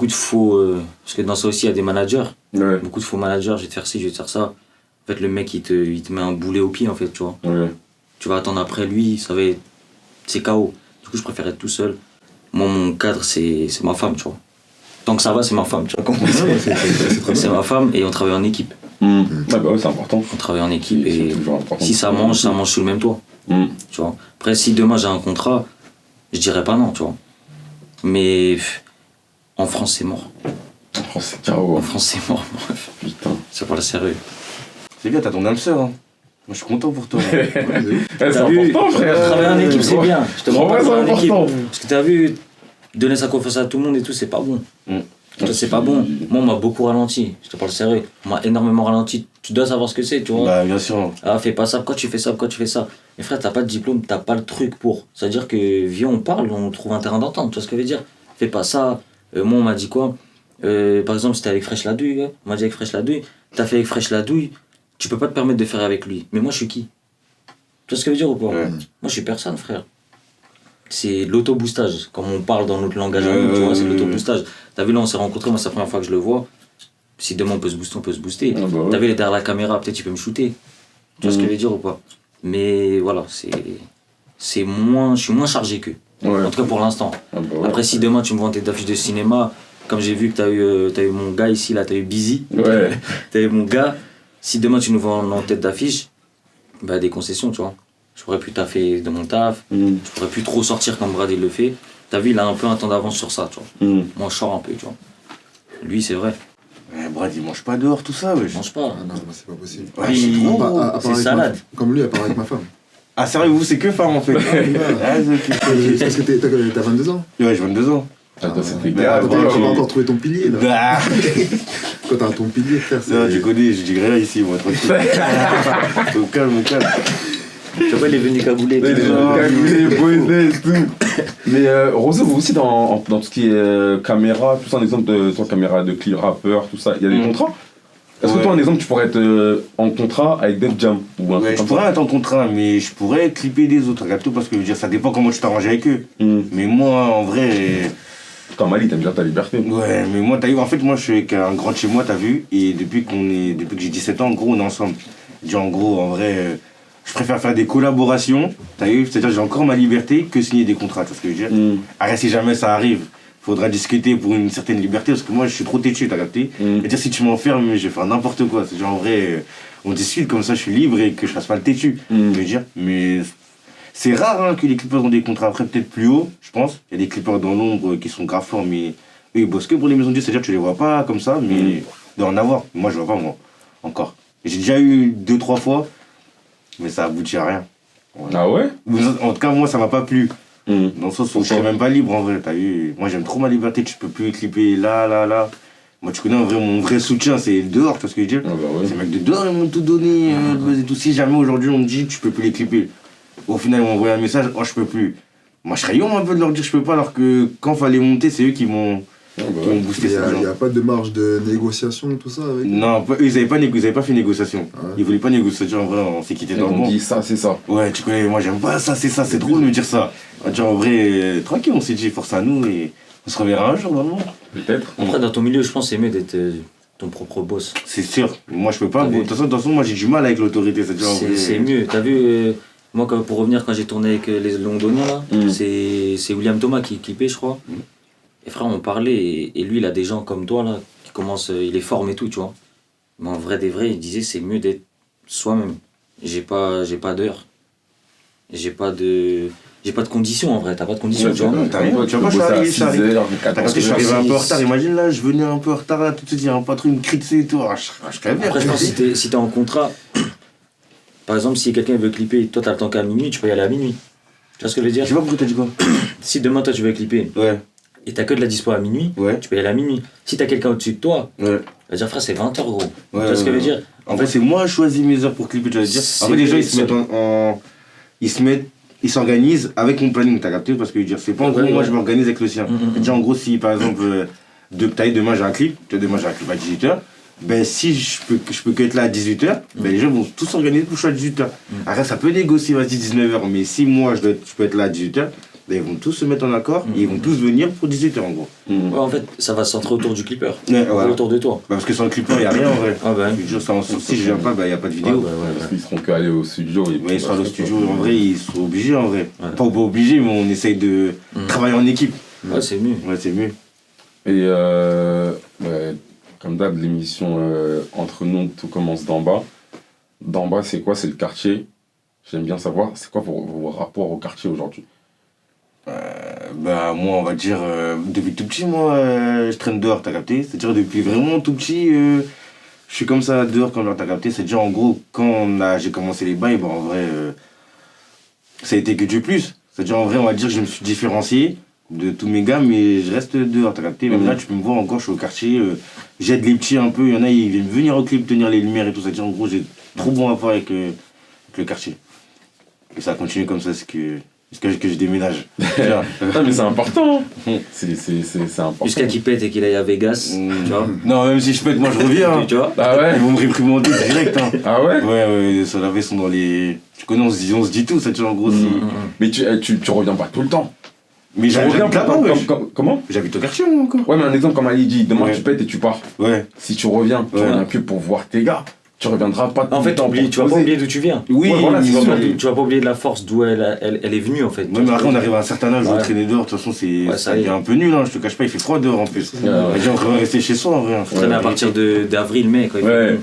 Speaker 1: faux. Parce que dans ça aussi, il y a des managers.
Speaker 4: Ouais.
Speaker 1: Beaucoup de faux managers, je vais te faire ci, je vais te faire ça. En fait, le mec, il te met un boulet au pied, en fait, tu vois.
Speaker 4: Ouais.
Speaker 1: Tu vas attendre après lui, c'est KO. Du coup, je préfère être tout seul. Moi, mon cadre, c'est ma femme, tu vois. Tant que ça va, c'est ma femme, tu vois. C'est ma femme et on travaille en équipe.
Speaker 4: Ouais, bah ouais, c'est important.
Speaker 1: On travaille en équipe
Speaker 4: C'est
Speaker 1: et
Speaker 4: toujours important.
Speaker 1: si ça mange sous le même toit. Tu vois. Après, si demain j'ai un contrat, je dirais pas non, tu vois. Mais en France, c'est mort.
Speaker 4: En France, c'est carreau.
Speaker 1: En France, c'est mort, bref.
Speaker 4: Putain.
Speaker 1: C'est pas le sérieux.
Speaker 2: C'est bien, t'as ton âme sœur. Hein. Moi, je suis content pour toi.
Speaker 4: C'est
Speaker 1: vu,
Speaker 4: important, frère.
Speaker 1: travailler en équipe, c'est bien. Je te
Speaker 4: En
Speaker 1: demande
Speaker 4: vrai,
Speaker 1: pas de
Speaker 4: c'est
Speaker 1: travailler en équipe.
Speaker 4: important.
Speaker 1: Parce que t'as vu, donner sa confiance à tout le monde et tout, c'est pas bon. Ça, c'est pas bon. Moi, on m'a beaucoup ralenti. Je te parle sérieux. On m'a énormément ralenti. Tu dois savoir ce que c'est, tu vois.
Speaker 2: Bah, bien sûr.
Speaker 1: Ah, fais pas ça. Pourquoi tu fais ça? Pourquoi tu fais ça? Mais frère, t'as pas de diplôme, t'as pas le truc pour. C'est-à-dire que, viens, on parle, on trouve un terrain d'entente. Tu vois ce que je veux dire? Fais pas ça. Moi, on m'a dit quoi? Par exemple, c'était avec Fresh Ladouille. Ouais. On m'a dit avec Fresh Ladouille. T'as fait avec Fresh Ladouille, tu peux pas te permettre de faire avec lui. Mais moi, je suis qui? Tu vois ce que je veux dire ou pas?
Speaker 2: Ouais.
Speaker 1: Moi, je suis personne, frère. C'est l'auto-boostage, comme on parle dans notre langage à nous, tu vois, c'est l'auto-boostage. T'as vu, là, on s'est rencontrés, moi, c'est la première fois que je le vois. Si demain on peut se booster, on peut se booster.
Speaker 4: Ah bah ouais.
Speaker 1: T'as vu, il est derrière la caméra, peut-être il peut me shooter. Tu vois ce que je veux dire ou pas? Mais voilà, c'est moins, je suis moins chargé qu'eux.
Speaker 4: Ouais.
Speaker 1: En tout cas pour l'instant.
Speaker 4: Ah bah ouais.
Speaker 1: Après, si demain tu me vends tes affiches de cinéma, comme j'ai vu que t'as eu mon gars ici, là, t'as eu Busy.
Speaker 4: Ouais.
Speaker 1: T'as eu mon gars. Si demain tu nous vends en tête d'affiche, bah des concessions, tu vois. Je pourrais plus taffer de mon taf, je pourrais plus trop sortir comme Brad il le fait. T'as vu, il a un peu un temps d'avance sur ça, tu vois. Moi, je sors un peu, tu vois. Lui, c'est vrai,
Speaker 2: Ouais, Brad, il mange pas dehors, tout ça, wesh.
Speaker 1: je mange pas.
Speaker 3: Ah non, c'est pas possible.
Speaker 2: Ouais,
Speaker 1: Lui,
Speaker 2: c'est trop.
Speaker 3: À part
Speaker 1: c'est
Speaker 3: avec
Speaker 1: salade.
Speaker 3: Comme lui, à part avec ma femme.
Speaker 2: Ah, sérieux, vous, c'est que femme, en fait. Ah, c'est
Speaker 3: Parce que t'as 22 ans.
Speaker 2: Ouais, j'ai 22 ans.
Speaker 4: Attends, c'était
Speaker 2: Ah,
Speaker 3: Attends,
Speaker 2: ouais,
Speaker 3: tu
Speaker 2: ouais.
Speaker 3: vas encore trouver ton pilier là.
Speaker 2: Ah.
Speaker 3: Quand t'as ton pilier, frère, c'est.
Speaker 2: Non, je connais, je dis rien ici, moi, tranquille. Au calme, au calme.
Speaker 1: Tu vois, il est venu cagoulé.
Speaker 4: Cagoulé, bonnet et tout. Mais Roseau, vous aussi dans tout ce qui est caméra, tout ça, un exemple de toi, caméra de clip, rappeur, tout ça, il y a des contrats? Est-ce que toi, un exemple, tu pourrais être en contrat avec Def Jam ou un
Speaker 2: Ouais,
Speaker 4: truc
Speaker 2: je
Speaker 4: comme
Speaker 2: pourrais
Speaker 4: ça?
Speaker 2: être en contrat, mais je pourrais clipper des autres, regarde tout, parce que je veux dire, ça dépend comment tu t'arranges avec eux. Mais moi, en vrai.
Speaker 4: Comme Ali, t'aimes bien ta liberté.
Speaker 2: Ouais, mais moi, t'as vu, en fait, moi, je suis avec un grand de chez moi, t'as vu, et depuis que j'ai 17 ans, en gros, on est ensemble. Je dis, en gros, en vrai, je préfère faire des collaborations, t'as vu, c'est-à-dire, j'ai encore ma liberté que signer des contrats, tu vois ce que je veux dire. Arrête, si jamais ça arrive, faudra discuter pour une certaine liberté, parce que moi, je suis trop têtu, t'as capté. C'est-à-dire, si tu m'enfermes, je vais faire n'importe quoi. C'est genre, en vrai, on discute comme ça, je suis libre et que je fasse pas le têtu, je veux dire. Mais c'est rare hein, que les clippers ont des contrats, après peut-être plus haut, je pense. Il y a des clippers dans l'ombre qui sont grave forts, mais eux, ils bossent que pour les maisons de disques, c'est-à-dire que tu les vois pas comme ça, mais il doit en avoir. Moi, je vois pas, moi, encore. J'ai déjà eu 2-3 fois, mais ça aboutit à rien. Ouais.
Speaker 4: Ah ouais?
Speaker 2: En tout cas, moi, ça m'a pas plu. Dans le sens où je serais même pas libre, en vrai, t'as vu. Moi, j'aime trop ma liberté, tu peux plus clipper là. Moi, tu connais en vrai, mon vrai soutien, c'est dehors, tu vois ce que je veux dire.
Speaker 4: Ah bah ouais.
Speaker 2: Ces mecs de dehors, ils m'ont tout donné, et tout. Si jamais aujourd'hui, on me dit, tu peux plus les clipper. Au final, ils m'ont envoyé un message, oh, je peux plus. Moi, je serais yon un peu de leur dire, je peux pas, alors que quand fallait monter, c'est eux qui m'ont boosté ça.
Speaker 3: Il n'y a pas de marge de négociation, tout ça avec.
Speaker 2: Non, eux, ils avaient pas fait négociation.
Speaker 3: Ah ouais.
Speaker 2: Ils voulaient pas négocier, en vrai, on s'est quitté
Speaker 4: Ils
Speaker 2: dans le
Speaker 4: ont
Speaker 2: bon.
Speaker 4: dit ça, c'est ça.
Speaker 2: Ouais, tu connais, moi j'aime pas ça, c'est drôle de me dire ça. Genre, en vrai, tranquille, on s'est dit, force à nous et on se reverra un jour dans le monde.
Speaker 4: Peut-être.
Speaker 1: Après, dans ton milieu, je pense que c'est mieux d'être ton propre boss.
Speaker 2: C'est sûr, moi je peux pas.
Speaker 1: Ah oui.
Speaker 2: De toute façon, moi j'ai du mal avec l'autorité.
Speaker 1: C'est mieux. T'as vu, moi, pour revenir, quand j'ai tourné avec les Londoniens, là, c'est William Thomas qui clippait, je crois. Et frère, on parlait, et lui, il a des gens comme toi, là, qui commencent, il les forme et tout, tu vois. Mais en vrai des vrais, il disait, c'est mieux d'être soi-même. J'ai pas d'heure. J'ai pas de conditions, en vrai. T'as pas de conditions, tu vois.
Speaker 2: T'as rien, tu vois, moi je suis arrivé, parce que je suis arrivé un peu en retard, imagine là, je venais un peu en retard, là, tout de suite, il y a un patron, il me crie dessus et tout. Je serais bien.
Speaker 1: Après, je pense que si t'es en contrat, par exemple, si quelqu'un veut clipper, toi t'as le temps qu'à minuit, tu peux y aller à minuit. Tu vois ce que je veux dire?
Speaker 2: Je sais pas pourquoi t'as dit quoi.
Speaker 1: Si demain toi tu veux clipper,
Speaker 2: Ouais,
Speaker 1: et t'as que de la dispo à minuit,
Speaker 2: ouais,
Speaker 1: tu peux y aller à minuit. Si t'as quelqu'un au-dessus de toi,
Speaker 2: ouais.
Speaker 1: va dire frère c'est 20h gros.
Speaker 2: Ouais,
Speaker 1: tu vois ce que je veux dire?
Speaker 2: En fait, c'est moi qui choisis mes heures pour clipper, tu vas dire. En fait, les gens, ils s'organisent avec mon planning, t'as capté? Parce que c'est pas en gros, moi je m'organise avec le sien. Déjà, en gros, si par exemple, demain j'ai un clip, demain j'ai un clip à 18h, ben si je peux que être là à 18h, ben les gens vont tous s'organiser pour que je sois à 18h. Après, ça peut négocier, vas-y, 19h, mais si moi je peux être là à 18h, ben ils vont tous se mettre en accord et ils vont tous venir pour 18h en gros.
Speaker 1: Ouais, en fait, ça va se centrer autour du clipper,
Speaker 2: voilà.
Speaker 1: autour de toi.
Speaker 2: Parce que sans le clipper, il n'y a rien en vrai.
Speaker 1: Ah bah.
Speaker 2: Si je viens pas, il n'y a pas de vidéo.
Speaker 4: Parce qu'ils seront qu'à aller au studio.
Speaker 2: Mais ils seront au studio, en vrai, ils sont obligés en vrai. Pas obligés, mais on essaye de travailler en équipe.
Speaker 1: Ouais, c'est mieux.
Speaker 2: Ouais, c'est mieux.
Speaker 4: Et comme d'hab, l'émission Entre nous, tout commence d'en bas. D'en bas, c'est quoi? C'est le quartier. J'aime bien savoir, c'est quoi vos rapports au quartier aujourd'hui?
Speaker 2: Moi, on va dire, depuis tout petit, moi, je traîne dehors, t'as capté? C'est-à-dire, depuis vraiment tout petit, je suis comme ça dehors quand t'as capté. C'est-à-dire, en gros, quand j'ai commencé les bails, en vrai, ça a été que du plus. C'est-à-dire, en vrai, on va dire que je me suis différencié de tous mes gars, mais je reste dehors, t'as capté? Même là, tu peux me voir encore, je suis au quartier, j'aide les petits un peu. Il y en a, ils viennent venir au clip, tenir les lumières et tout. C'est-à-dire, en gros, j'ai trop bon rapport avec le quartier. Et ça continue comme ça, jusqu'à que je déménage.
Speaker 4: Ah, mais c'est important. C'est important.
Speaker 1: Jusqu'à qu'il pète et qu'il aille à Vegas, tu vois.
Speaker 2: Non, même si je pète, moi je reviens.
Speaker 1: Tu vois.
Speaker 4: Ah ouais?
Speaker 2: Ils vont me réprimander direct. Hein.
Speaker 4: Ah ouais?
Speaker 2: Ouais, ça la sont dans les. Tu connais, on se dit tout, ça, tu vois, en gros.
Speaker 4: Mais tu reviens pas tout le temps.
Speaker 2: Mais j'habite là-bas,
Speaker 4: comment?
Speaker 2: J'habite au quartier, moi, encore.
Speaker 4: Ouais, mais un exemple, comme Ali dit, demain tu pètes et tu pars.
Speaker 2: Ouais.
Speaker 4: Si tu reviens que pour voir tes gars. Tu reviendras pas.
Speaker 1: En fait, tu vas pas oublier d'où tu viens.
Speaker 2: Oui, voilà,
Speaker 1: tu vas pas oublier de la force d'où elle est venue en fait.
Speaker 2: Ouais, mais après, on arrive à un certain âge où traîner dehors, de toute façon, ça devient un peu nul, hein, je te cache pas, il fait froid dehors en plus. Les gens vont rester chez soi en vrai.
Speaker 1: Faut traîner à partir d'avril-mai quoi.
Speaker 2: Là,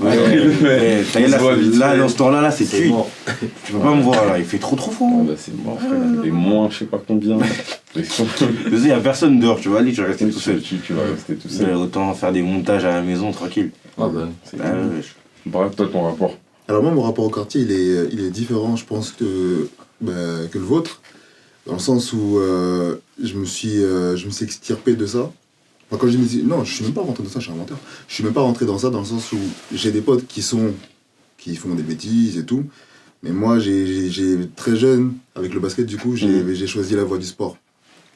Speaker 2: dans ce temps-là, c'est cuit. Tu peux pas me voir là, il fait trop froid.
Speaker 4: C'est mort, frère. Il est moins, je sais pas combien.
Speaker 2: Il y a personne dehors, tu vas aller, tu vas rester tout seul.
Speaker 4: Tu vas rester tout seul.
Speaker 2: Autant faire des montages à la maison tranquille.
Speaker 1: Ah bah.
Speaker 4: Bref, toi, ton rapport.
Speaker 3: Alors moi, mon rapport au quartier, il est différent, je pense, que le vôtre. Dans le sens où je me suis extirpé de ça. Enfin, quand je dis, non, je suis même pas rentré dans ça, je suis un menteur. Je suis même pas rentré dans ça dans le sens où j'ai des potes qui font des bêtises et tout. Mais moi, j'ai très jeune, avec le basket, du coup, j'ai choisi la voie du sport.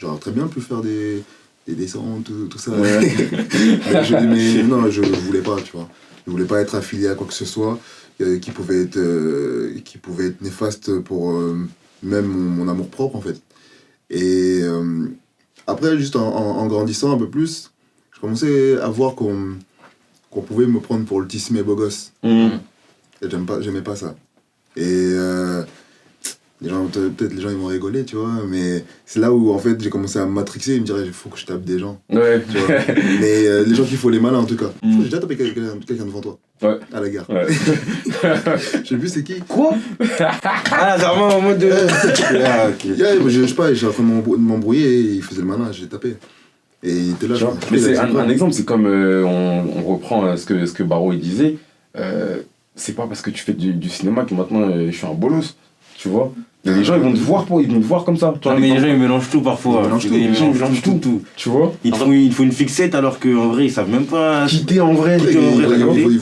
Speaker 3: J'aurais très bien pu faire des descentes, tout ça. mais non, je voulais pas, tu vois. Je voulais pas être affilié à quoi que ce soit qui pouvait être néfaste pour même mon amour-propre, en fait. Et après, juste en grandissant un peu plus, je commençais à voir qu'on pouvait me prendre pour le tissé beau gosse. Et j'aimais pas ça. Et peut-être les gens ils vont rigoler, tu vois, mais c'est là où en fait j'ai commencé à me matrixer et me dire il faut que je tape des gens.
Speaker 4: Ouais.
Speaker 3: Tu vois. Mais les gens qu'il faut les malins en tout cas. J'ai déjà tapé quelqu'un devant toi.
Speaker 4: Ouais.
Speaker 3: À la gare.
Speaker 4: Ouais.
Speaker 3: Je sais plus c'est qui.
Speaker 2: Quoi? Ah, c'est vraiment en mode de.
Speaker 3: Je sais pas, j'ai en train de m'embrouiller et il faisait le malin, j'ai tapé. Et il était là.
Speaker 4: Mais c'est un exemple, c'est comme on reprend ce que Baro il disait. C'est pas parce que tu fais du cinéma que maintenant je suis un bolos, tu vois. Mais les gens ils vont te voir comme ça.
Speaker 2: Mais les gens ils mélangent tout parfois. Ils mélangent tout.
Speaker 4: Tu vois.
Speaker 2: Il faut une fixette alors qu'en vrai ils savent même pas.
Speaker 4: Quitter en vrai.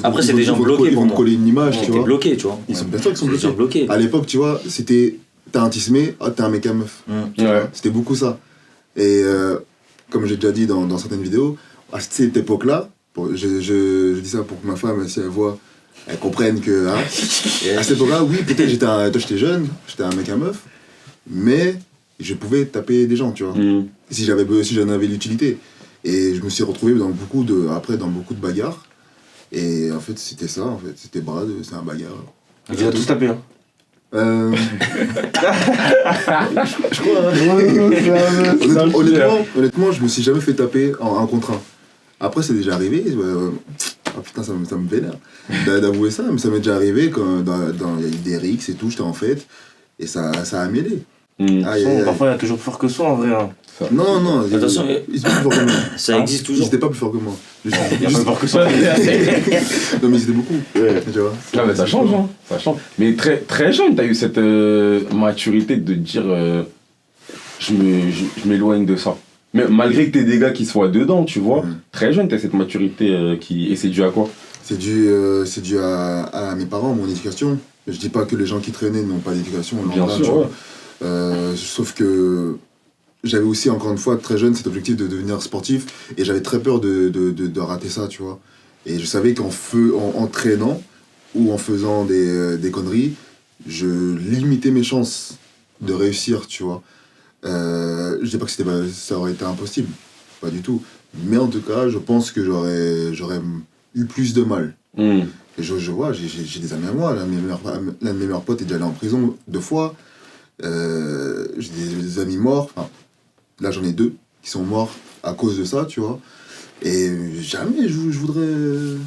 Speaker 1: Après c'est des gens bloqués pour
Speaker 3: moi. Ils vont coller une image, tu vois.
Speaker 1: Bloqués, tu vois.
Speaker 3: Ils sont bien sûr qu'ils sont bloqués. À l'époque, tu vois, c'était t'as un tismé, t'as un mec à meuf. C'était beaucoup ça. Et comme j'ai déjà dit dans certaines vidéos, à cette époque-là, je dis ça pour que ma femme, si elle voit, elle comprenne que à cette époque-là, oui, peut-être j'étais jeune, j'étais un mec à meuf, mais je pouvais taper des gens, tu vois, si j'en avais l'utilité. Et je me suis retrouvé dans beaucoup de bagarres. Et en fait, c'était ça, en fait, c'était Brad, c'est un bagarre.
Speaker 2: Ils ont tous tapé, hein.
Speaker 3: Je crois, honnêtement, je me suis jamais fait taper en contre un. Après, c'est déjà arrivé. Oh putain, ça me vénère d'avouer ça, mais ça m'est déjà arrivé quand il y a eu des rixes et tout, j'étais en fête, et ça a mêlé.
Speaker 2: Parfois, il y a toujours plus fort que soi en vrai. Hein.
Speaker 3: Non,
Speaker 1: attention,
Speaker 3: ils sont plus forts que moi.
Speaker 1: Ça existe toujours.
Speaker 3: Ils étaient pas plus forts que moi.
Speaker 2: Il y a plus fort que soi.
Speaker 3: Non, mais ils étaient beaucoup. Tu vois.
Speaker 4: Ah, mais ça change, hein. Ça change. Mais très, très jeune, t'as eu cette maturité de dire je m'éloigne de ça. Mais malgré que t'aies des gars qui soient dedans, tu vois, très jeune, t'as cette maturité et c'est dû à quoi?
Speaker 3: C'est dû à mes parents, mon éducation. Je dis pas que les gens qui traînaient n'ont pas d'éducation.
Speaker 4: Bien sûr,
Speaker 3: ouais. Sauf que j'avais aussi, encore une fois, très jeune, cet objectif de devenir sportif. Et j'avais très peur de rater ça, tu vois. Et je savais qu'en traînant ou en faisant des conneries, je limitais mes chances de réussir, tu vois. Je dis pas que ça aurait été impossible, pas du tout. Mais en tout cas, je pense que j'aurais eu plus de mal. Et je vois, j'ai des amis à moi, l'un de mes meilleurs potes est déjà allé en prison 2 fois. J'ai des amis morts, enfin, là j'en ai 2 qui sont morts à cause de ça, tu vois. Et jamais je voudrais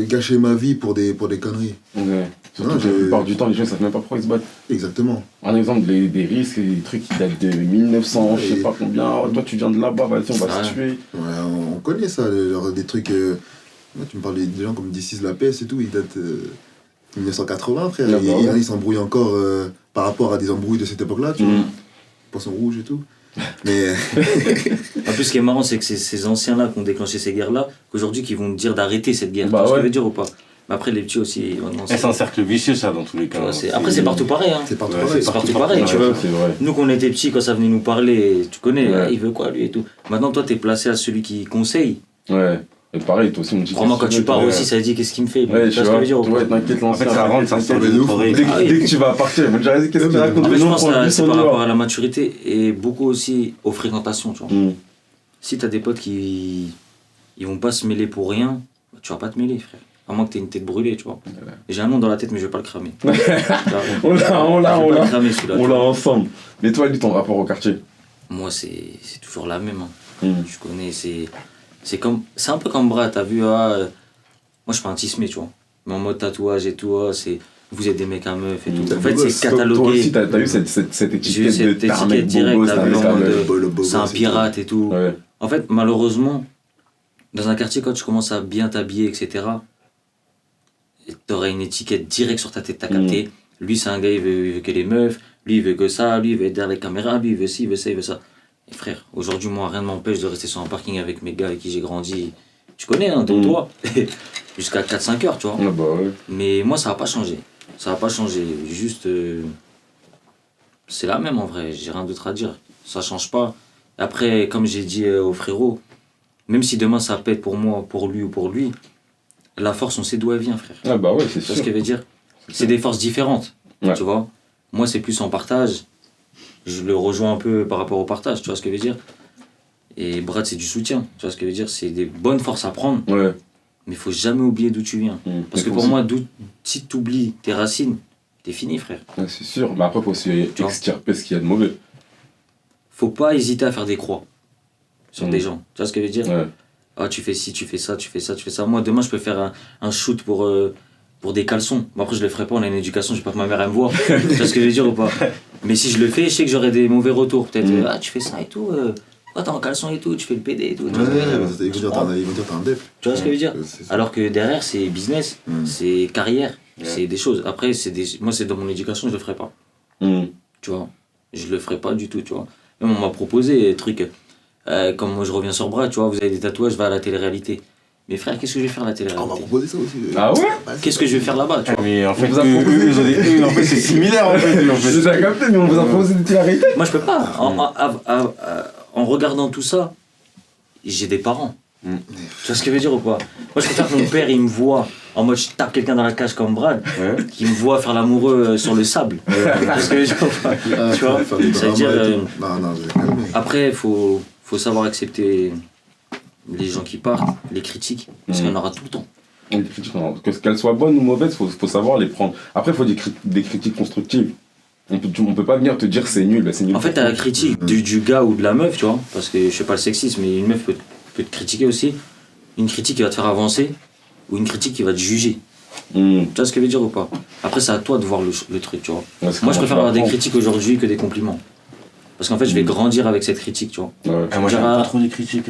Speaker 3: gâcher ma vie pour des conneries.
Speaker 4: Ouais. Surtout que la plupart du temps, les gens savent même pas pourquoi ils se battent.
Speaker 3: Exactement.
Speaker 4: Un exemple, des risques, des trucs qui datent de 1900, je sais pas combien. Toi, tu viens de là-bas, vas-y, on va se tuer.
Speaker 3: Ouais, on connaît ça, genre des trucs. Tu me parles des gens comme This is la PS et tout, ils datent de 1980, frère. Ils s'embrouillent encore par rapport à des embrouilles de cette époque-là, tu vois. Poisson rouge et tout. Mais.
Speaker 1: En plus, ce qui est marrant, c'est que c'est ces anciens-là qui ont déclenché ces guerres-là, qu'aujourd'hui, qui vont dire d'arrêter cette guerre.
Speaker 4: Bah
Speaker 1: tu vois ce que
Speaker 4: ouais.
Speaker 1: je veux dire ou pas? Mais après, les petits aussi.
Speaker 2: C'est un cercle vicieux, ça, dans tous les cas.
Speaker 1: Après, c'est partout pareil. Hein.
Speaker 3: C'est partout
Speaker 2: Ouais,
Speaker 3: pareil.
Speaker 1: C'est partout pareil, tu vois.
Speaker 4: C'est vrai.
Speaker 1: Nous, quand on était petits, quand ça venait nous parler, tu connais,
Speaker 4: Ouais.
Speaker 1: il veut quoi lui et tout. Maintenant, toi, t'es placé à celui qui conseille.
Speaker 4: Ouais. Et pareil, toi aussi, on me dit.
Speaker 1: Crois-moi, quand tu pars
Speaker 4: ouais.
Speaker 1: aussi, ça dit qu'est-ce qu'il me fait.
Speaker 4: Ouais,
Speaker 1: tu vois ce que je veux dire ou pas?
Speaker 4: ouais, t'inquiète,
Speaker 2: En fait, ça rentre, ça sort de
Speaker 3: de
Speaker 2: notre
Speaker 3: ouf.
Speaker 2: oreille.
Speaker 4: Dès que tu vas partir, ils vont te dire, vas-y, qu'est-ce que tu racontes?
Speaker 1: En fait, je pense
Speaker 4: on
Speaker 1: que c'est
Speaker 4: on
Speaker 1: par
Speaker 4: y va.
Speaker 1: rapport à la maturité et beaucoup aussi aux fréquentations, tu vois. Si t'as des potes qui ils vont pas se mêler pour rien, tu vas pas te mêler, frère. À moins que t'aies une tête brûlée, tu vois. J'ai un nom dans la tête, mais je vais pas le cramer.
Speaker 4: On l'a,
Speaker 1: Je vais pas le cramer, celui-là,
Speaker 4: on
Speaker 1: tu
Speaker 4: l'a
Speaker 1: vois.
Speaker 4: ensemble. Mais toi, lui, ton rapport au quartier?
Speaker 1: Moi, c'est toujours la même. Hein. Je connais, c'est un peu comme Brad, t'as vu, moi je suis pas un tismé, tu vois. Mais en mode tatouage et tout, vous êtes des mecs à meufs et tout. En fait, c'est
Speaker 4: Toi
Speaker 1: catalogué.
Speaker 4: aussi, t'as eu cette
Speaker 1: J'ai eu
Speaker 4: étiquette de
Speaker 1: cette
Speaker 4: t'es un mec
Speaker 1: étiquette directe,
Speaker 4: beau gosse,
Speaker 1: t'as vu,
Speaker 4: avec
Speaker 1: en
Speaker 4: ta
Speaker 1: mode
Speaker 4: meuf.
Speaker 3: le beau
Speaker 1: c'est un
Speaker 3: gosse et
Speaker 1: pirate et tout.
Speaker 4: Ouais.
Speaker 1: En fait, malheureusement, dans un quartier, quand tu commences à bien t'habiller, etc., t'aurais une étiquette directe sur ta tête, t'as capté. Lui, c'est un gars, il veut que les meufs, lui, il veut que ça, lui, il veut être derrière les caméras, lui, il veut ci, il veut ça, il veut ça. Et frère, aujourd'hui, moi, rien ne m'empêche de rester sur un parking avec mes gars avec qui j'ai grandi. Tu connais, hein, toi, jusqu'à 4-5 heures, tu vois.
Speaker 4: Ah bah ouais.
Speaker 1: Mais moi, ça va pas changé. Ça va pas changé. Juste, c'est la même en vrai, j'ai rien d'autre à dire. Ça change pas. Après, comme j'ai dit au frérot, même si demain ça pète pour moi, pour lui ou pour lui, la force, on sait d'où elle vient, frère.
Speaker 4: Ah bah ouais, c'est
Speaker 1: Tu
Speaker 4: sûr.
Speaker 1: vois ce que je veux dire? C'est des forces différentes,
Speaker 4: Ouais.
Speaker 1: tu vois. Moi, c'est plus en partage. Je le rejoins un peu par rapport au partage, tu vois ce que je veux dire? Et Brad, c'est du soutien, tu vois ce que je veux dire? C'est des bonnes forces à prendre,
Speaker 4: Ouais.
Speaker 1: mais il faut jamais oublier d'où tu viens. Parce que pour moi, si tu oublies tes racines, t'es fini, frère.
Speaker 4: Ouais, c'est sûr. Mais après, faut aussi
Speaker 1: Tu vois.
Speaker 4: extirper ce qu'il y a de mauvais.
Speaker 1: Faut pas hésiter à faire des croix sur des gens, tu vois ce que je veux dire?
Speaker 4: Ouais.
Speaker 1: Ah, tu fais ci, tu fais ça, tu fais ça, tu fais ça. Moi, demain, je peux faire un shoot pour des caleçons. Bon, après, je le ferai pas, on a une éducation, je veux pas que ma mère elle me voit. Tu vois ce que je veux dire ou pas? Mais si je le fais, je sais que j'aurai des mauvais retours. Peut-être, ah, tu fais ça et tout, ah, t'es en caleçon et tout, tu fais le PD et tout. Tu vois ce que je veux dire?
Speaker 3: Ils vont dire t'as un dep.
Speaker 1: Tu vois ce que je veux dire?
Speaker 3: C'est ça.
Speaker 1: Alors que derrière, c'est business, c'est carrière, c'est des choses. Après, moi, c'est dans mon éducation, je le ferai pas. Tu vois? Je le ferai pas du tout, tu vois. Même on m'a proposé des trucs, comme moi je reviens sur Bras, tu vois, vous avez des tatouages, va à la télé-réalité. Mais frère, qu'est-ce que je vais faire à la
Speaker 3: On m'a
Speaker 1: télé-réalité?
Speaker 3: proposé ça aussi.
Speaker 4: Ah ouais?
Speaker 1: Qu'est-ce que je vais faire là-bas, tu vois?
Speaker 2: Mais en fait,
Speaker 4: vous a proposé-
Speaker 2: en fait c'est similaire en fait.
Speaker 4: Je l'ai capté, mais on vous a proposé de l'arrêter.
Speaker 1: Moi je peux pas. En regardant tout ça, j'ai des parents. Tu vois ce que je veux dire ou pas? Moi je préfère que mon père il me voit en mode je tape quelqu'un dans la cage comme Brad, qu'il me voit faire l'amoureux sur le sable. Tu vois ce que je veux dire ou pas? Tu vois? C'est-à-dire,
Speaker 3: Non, je vais calmer.
Speaker 1: après, faut savoir accepter les gens qui partent, les critiques, parce qu'il y en aura tout le temps.
Speaker 4: Les critiques, qu'elles soient bonnes ou mauvaises, faut savoir les prendre. Après, il faut des critiques constructives. On peut pas venir te dire c'est nul, bah, c'est nul.
Speaker 1: En fait, t'as la critique du gars ou de la meuf, tu vois, parce que je sais pas le sexisme, mais une meuf peut te critiquer aussi. Une critique qui va te faire avancer, ou une critique qui va te juger. Tu vois ce que je veux dire ou pas? Après, c'est à toi de voir le truc, tu vois.
Speaker 4: Ouais,
Speaker 1: Moi, je préfère avoir des critiques aujourd'hui que des compliments. Parce qu'en fait, je vais grandir avec cette critique, tu vois.
Speaker 4: Ouais.
Speaker 2: Moi j'aime pas trop les critiques.